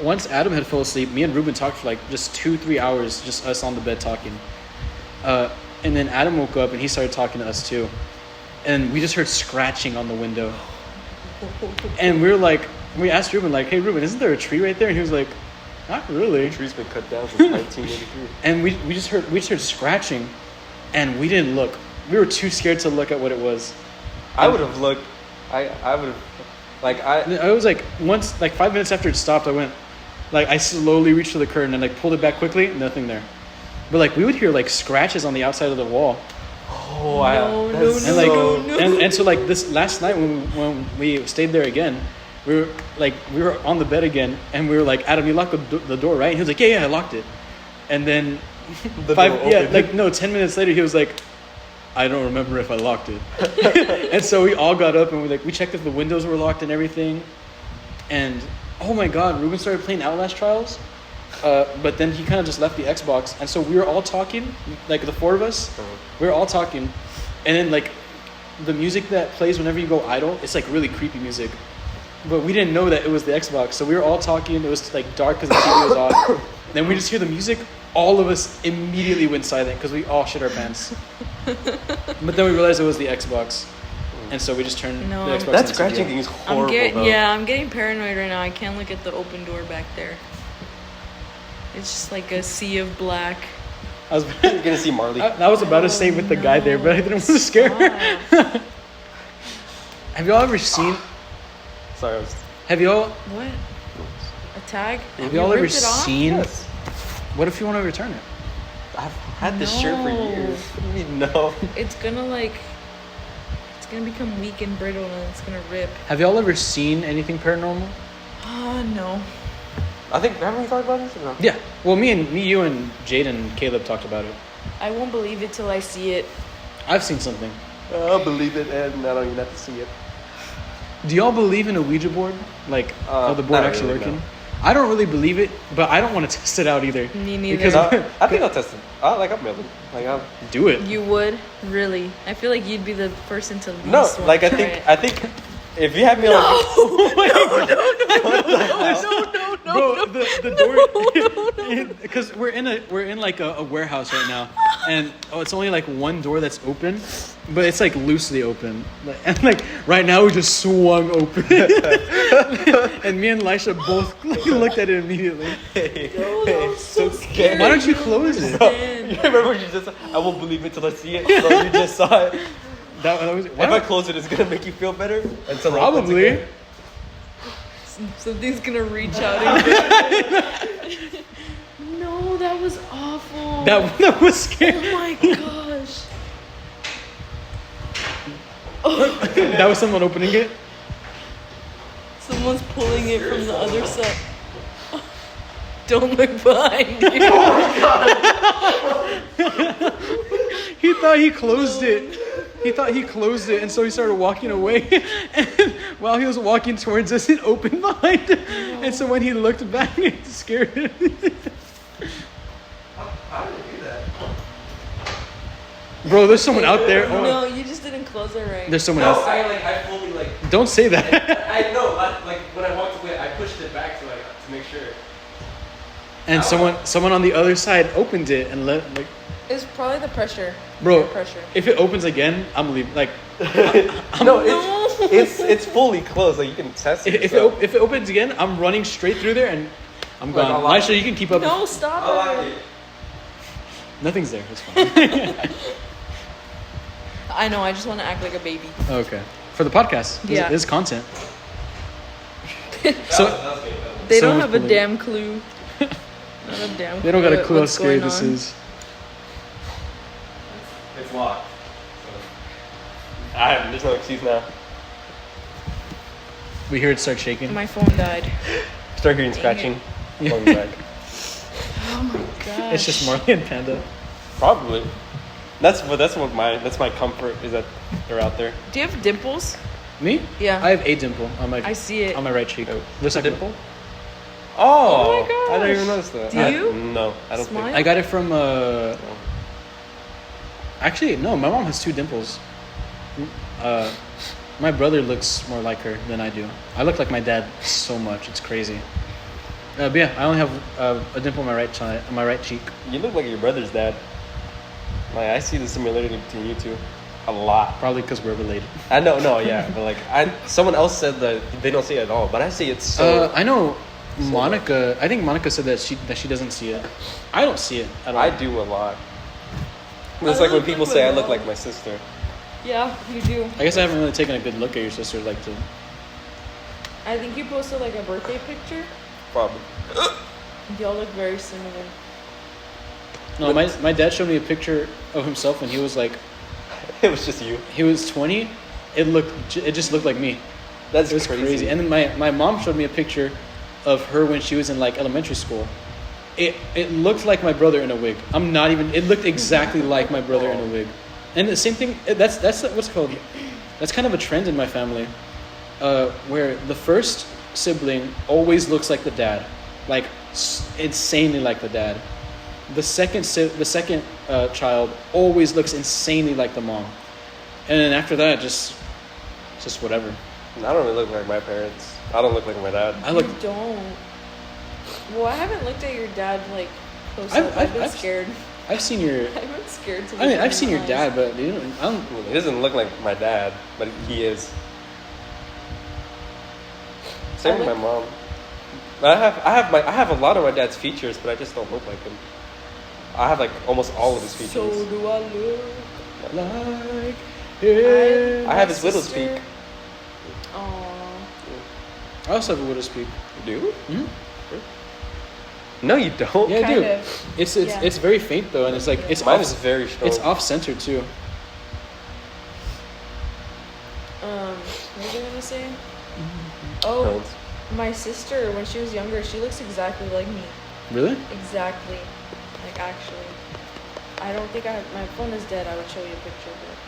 once Adam had fell asleep, me and Ruben talked for like just 2-3 hours, just us on the bed talking. And then Adam woke up and he started talking to us too, and we just heard scratching on the window. And we asked Ruben like, "Hey Ruben, isn't there a tree right there?" And he was like, "Not really." The tree's been cut down since 1983. And we just heard scratching, and we didn't look. We were too scared to look at what it was. I would have looked. I would have. Like I was like, once, like 5 minutes after it stopped, I went, like, I slowly reached for the curtain and like pulled it back quickly. Nothing there. But like we would hear like scratches on the outside of the wall. Oh, wow. No, And like no. and so like this last night when we stayed there again, we were on the bed again, and we were like, Adam, you locked the door, right? And he was like, yeah, I locked it. And then The door opened. 10 minutes later, he was like, I don't remember if I locked it. And so we all got up and we checked if the windows were locked and everything. And oh my God, Ruben started playing Outlast Trials. But then he kind of just left the Xbox, and so we were all talking, like the four of us. We were all talking, and then like the music that plays whenever you go idle, it's like really creepy music. But we didn't know that it was the Xbox, so we were all talking. It was like dark because the TV was off. Then we just hear the music. All of us immediately went silent because we all shit our pants. But then we realized it was the Xbox, and so we just turned the Xbox. That into scratching CGI. thing is horrible. though. I'm getting paranoid right now. I can't look at the open door back there. It's just like a sea of black. I was You're gonna see Marley. I was about to stay with the guy there, but I didn't want to scare her. Stop. Have y'all ever seen? Sorry, I was. Have y'all? What? A tag? Have You y'all ever ripped it off? seen? Yes. What if you want to return it? I've had this shirt for No. years. What do you mean, no? It's gonna become weak and brittle, and it's gonna rip. Have y'all ever seen anything paranormal? No. I think haven't we talked about this or no? Yeah. Well, me, you, and Jade and Caleb talked about it. I won't believe it till I see it. I've seen something. I'll believe it, and I don't even have to see it. Do y'all believe in a Ouija board? Like, the board not actually really, working? no. I don't really believe it, but I don't want to test it out either. Me neither. Because I think I'll test it. I'll mail it. Like I'll. do it. You would? Really? I feel like you'd be the person to least No, want like to I try think it. I think if you have me on. Bro, the door, because we're in like a warehouse right now, and it's only like one door that's open, but it's like loosely open, and like right now we just swung open, and me and Lisha both looked at it immediately. I'm so scared. Why don't you close it? You remember when you just said, I won't believe it till I see it. So you just saw it. That was If I close it, it's gonna make you feel better. Until it opens probably. again. Something's gonna reach out and No, that was awful. That was scary. Oh my gosh. That was someone opening it. Someone's pulling it from the other side. Don't look behind you. He thought he closed it. He thought he closed it, and so he started walking away. And while he was walking towards us, it opened behind him. And so when he looked back, it scared him. How did you do that? Bro, there's someone out there. Oh, No, you just didn't close it right. there's someone No, else. I fully Don't say that. I know. Like when I walked away, I pushed it back to make sure. And someone on the other side opened it and It's probably the pressure. Bro, Pressure. if it opens again, I'm leaving. Like, No, it's fully closed. Like you can test it. if it opens again, I'm running straight through there and I'm Like, gone. Maisha, you can keep up. No, stop it. Nothing's there. It's fine. I know. I just want to act like a baby. Okay. For the podcast. Yeah. This is content. So They so don't much have a bullying. damn clue. Not a damn. They don't got a clue how what's scary going this on. is. It's locked. There's no excuse now. We hear it start shaking. My phone died. Start hearing Dang scratching. it. Going back. Oh my gosh. It's just Marley and Panda. Probably. That's my comfort is that they're out there. Do you have dimples? Me? Yeah. I have a dimple on my I see it. on my right cheek. Looks like dimple? Oh Oh, my I didn't even gosh. notice that. Do you? No, I don't Smile? I got it from Actually, no, my mom has two dimples. My brother looks more like her than I do. I look like my dad so much. It's crazy. But yeah, I only have a dimple on my right cheek. think. You look like your brother's dad. Like I see the similarity between you two, a lot. Probably because we're related. I know, no, yeah, but like someone else said that they don't see it at all, but I see it so. I know Monica. I think Monica said that she doesn't see it. I don't see it at all. I do a lot. It's I like when look people like say my I look mom. like my sister. Yeah, you do. I guess I haven't really taken a good look at your sister like to. I think you posted like a birthday picture. Probably. Y'all look very similar. No, my dad showed me a picture of himself when he was like It was just you. he was 20. It just looked like me. That's It was crazy. And then my mom showed me a picture of her when she was in like elementary school. It looked like my brother in a wig. I'm not even. It looked exactly like my brother in a wig. And the same thing. That's what's called. That's kind of a trend in my family, where the first sibling always looks like the dad, like insanely like the dad. The second child always looks insanely like the mom, and then after that, just whatever. I don't really look like my parents. I don't look like my dad. I look. You don't. Well, I haven't looked at your dad like close I've- up. I've been I've- scared. I've seen your. I've been scared to. I mean, look I've in seen your your eyes. dad, but you don't. I don't. He doesn't look like my dad, but he is. Same with my mom. But I have a lot of my dad's features, but I just don't look like him. I have like almost all of his features. So do I look? Like it. I have his widow's peak. Aww. I also have a widow's peak. Do you? Hmm? No, you don't. Yeah, I Kind do. of. It's Yeah. it's very faint though, and it's like it's Mine off. is very strong. It's off center too. What was I gonna say? Oh, Tones. my sister when she was younger, she looks exactly like me. Really? Exactly. Like actually, I don't think my phone is dead. I would show you a picture of it.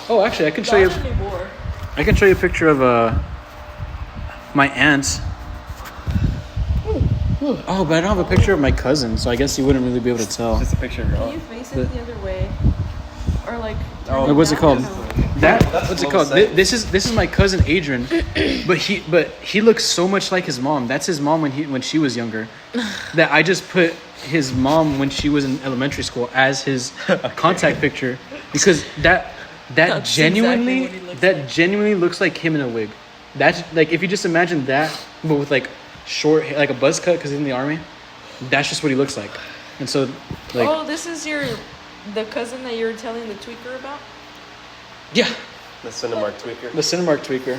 Oh, actually, I can show you. That's really war. I can show you a picture of my aunt. Oh, but I don't have a picture of my cousin, so I guess you wouldn't really be able to tell. Just a picture of your Can aunt. you face it The- the other way, or like? Oh, turn What's it down? called? No. That That's what's it low called? sight. This is my cousin Adrian, but he looks so much like his mom. That's his mom when she was younger. That I just put his mom when she was in elementary school as his contact picture because that That's genuinely exactly what he looks like. genuinely looks like him in a wig. That's like if you just imagine that, but with like short hair, like a buzz cut because he's in the army. That's just what he looks like, and so like Oh, this is the cousin that you were telling the tweaker about. yeah, The Cinemark tweaker. the Cinemark tweaker.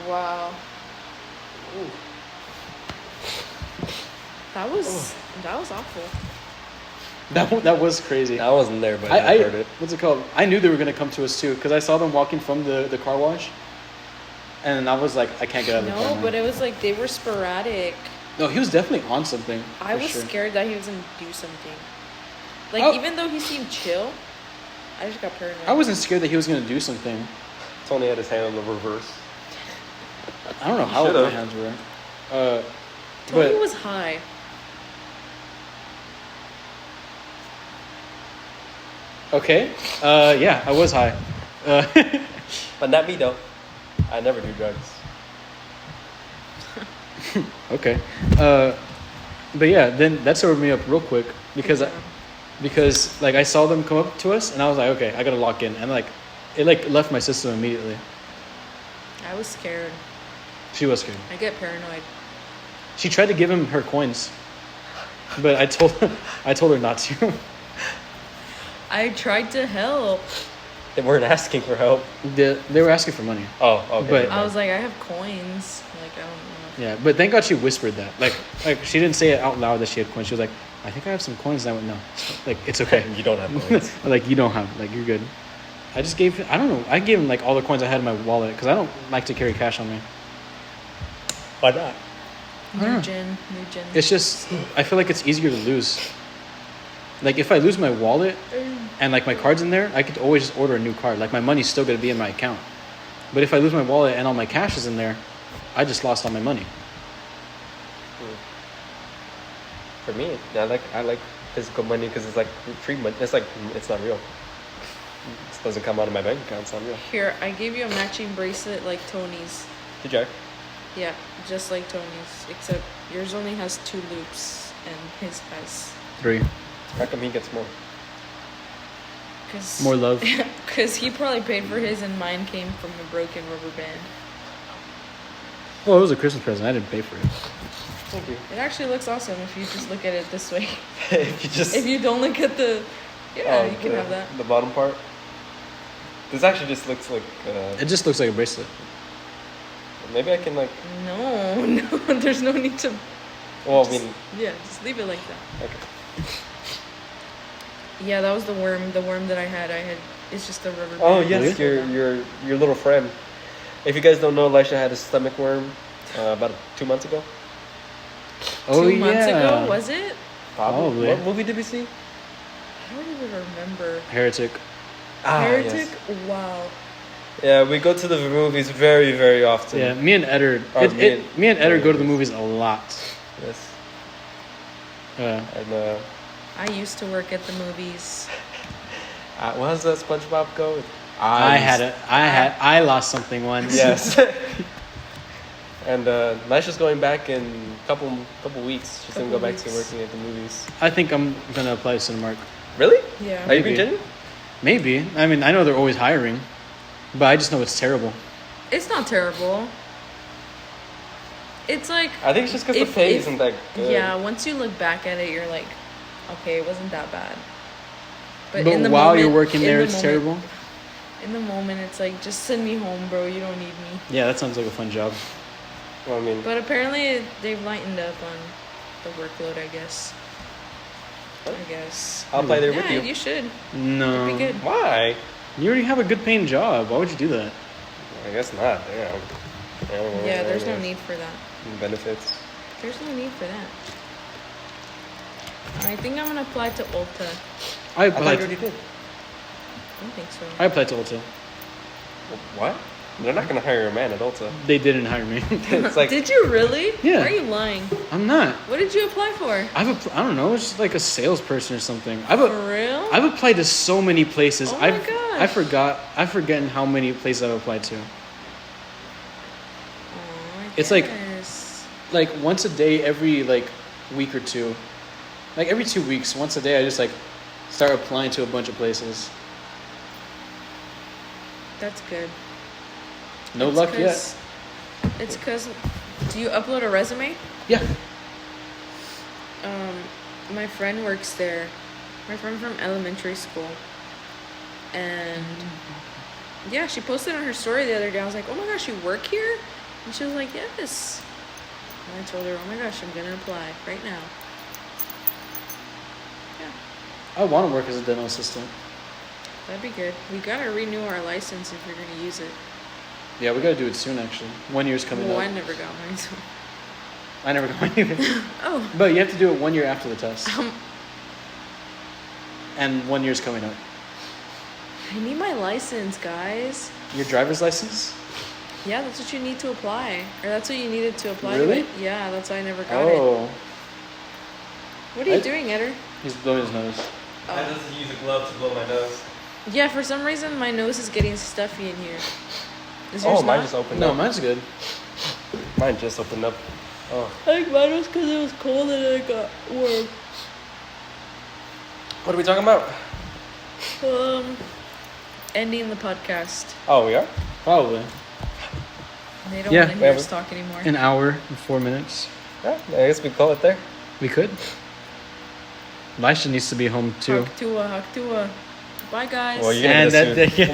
Wow. That was awful. That was crazy. I wasn't there, but I heard it. What's it called? I knew they were gonna come to us too because I saw them walking from the car wash, and I was like, I can't get out of the car. No, man. but it was like they were sporadic. No, he was definitely on something. I for was sure. scared that he was gonna do something. Like Oh. even though he seemed chill, I just got paranoid. I wasn't scared that he was gonna do something. Tony had his hand on the reverse. I don't know how should've. my hands were. Tony but was high. okay. Yeah, I was high. But not me though. I never do drugs. Okay. But yeah, then that sobered me up real quick because Yeah. because like I saw them come up to us and I was like, okay, I gotta lock in, and like it like left my system immediately. I was scared. She was scared. I get paranoid. She tried to give him her coins, but I told her not to. I tried to help. They weren't asking for help. They were asking for money. Oh, okay. But- I was like, I have coins. Like, I don't know. Yeah, but thank God she whispered that. Like she didn't say it out loud that she had coins. She was like, I think I have some coins. And I went, no, like it's okay. You don't have coins. Like you don't have. Like you're good. I just gave. I don't know. I gave him like all the coins I had in my wallet because I don't like to carry cash on me. Why not? New gen. It's just I feel like it's easier to lose. Like if I lose my wallet and like my card's in there, I could always just order a new card. Like my money's still gonna be in my account. But if I lose my wallet and all my cash is in there, I just lost all my money. For me, I like physical money because it's like free money. It's like it's not real. It doesn't come out of my bank account. It's not real. Here, I gave you a matching bracelet like Tony's. Did you? Yeah, just like Tony's, except yours only has 2 loops and his has 3. How come he gets more? cause More love. Because he probably paid for his and mine came from a broken rubber band. Well, it was a Christmas present. I didn't pay for it. Thank you. It actually looks awesome if you just look at it this way. If you just If you don't look at the, yeah, you can the, have that. the bottom part. This actually just looks like. It just looks like a bracelet. Maybe I can like. No, there's no need to. Well, just, I mean. yeah, just leave it like that. Okay. Yeah, that was the worm. The worm that I had. It's just a rubber band. Oh yes, Really? your little friend. If you guys don't know, Elisha had a stomach worm about 2 months ago. Oh 2 months ago, was it? Probably. What movie did we see? I don't even remember. Heretic. Heretic? Yes. Wow. Yeah, we go to the movies very, very often. Yeah, me and Eddard. Me and Eddard go to the movies a lot. Yes. And I used to work at the movies. What does that SpongeBob go? I lost something once. Yes. And Elisha's going back in a couple weeks. She's gonna go back to working at the movies. I think I'm gonna apply to Cinemark. Really? Yeah. Are you Maybe. being genuine? Maybe. I mean, I know they're always hiring, but I just know it's terrible. It's not terrible. It's like. I think it's just because the pay isn't that good. Yeah, once you look back at it, you're like, okay, it wasn't that bad. But in the while moment, you're working in there, the it's moment- terrible. In the moment, it's like, just send me home, bro. You don't need me. Yeah, that sounds like a fun job. Well, I mean, But apparently, they've lightened up on the workload, I guess. I'll play there with Yeah, you. you should. No. It'd be good. Why? You already have a good paying job. Why would you do that? I guess not. Yeah. I don't know. Yeah, there's no need for that. Benefits. There's no need for that. I think I'm gonna apply to Ulta. I I thought you applied. already did. I don't think so. I applied to Ulta. What? They're not gonna hire a man at Ulta. They didn't hire me. It's like Did you really? Yeah. Why are you lying? I'm not. What did you apply for? I don't know. It's just like a salesperson or something. For real? I've applied to so many places. Oh my gosh. I've forgotten how many places I've applied to. Oh, I It's like- guess. Like once a day, every like week or two. Like every 2 weeks, once a day, I just like start applying to a bunch of places. That's good. No It's luck yet. 'cause- It's because. Do you upload a resume? Yeah. My friend works there. My friend from elementary school. And yeah, she posted on her story the other day. I was like, oh my gosh, you work here? And she was like, yes. And I told her, oh my gosh, I'm gonna apply right now. Yeah, I want to work as a dental assistant. that'd be good. We gotta renew our license if you're gonna use it. Yeah, we gotta do it soon. Actually, 1 year's coming Well, up. I never got mine. So. I never got mine either. Oh, But you have to do it 1 year after the test, and 1 year's coming up. I need my license, guys. Your driver's license? Yeah, that's what you need to apply. Or that's what you needed to apply Really? to it. Yeah, that's why I never got it. Oh, What are you I- doing, Eder? he's blowing his nose. I just use a glove to blow my nose. Yeah, for some reason my nose is getting stuffy in here. Is yours Oh, mine not? just opened No, up. mine's good. Mine just opened up. Oh. I think mine was because it was cold and I got warm. What are we talking about? Ending the podcast. Oh, we are? Probably. They don't Yeah. want to hear us talk anymore. An hour and 4 minutes. Yeah, I guess we call it there. We could. Lisha needs to be home too. Haktua. Bye, guys. Well, you're gonna And get us soon. that.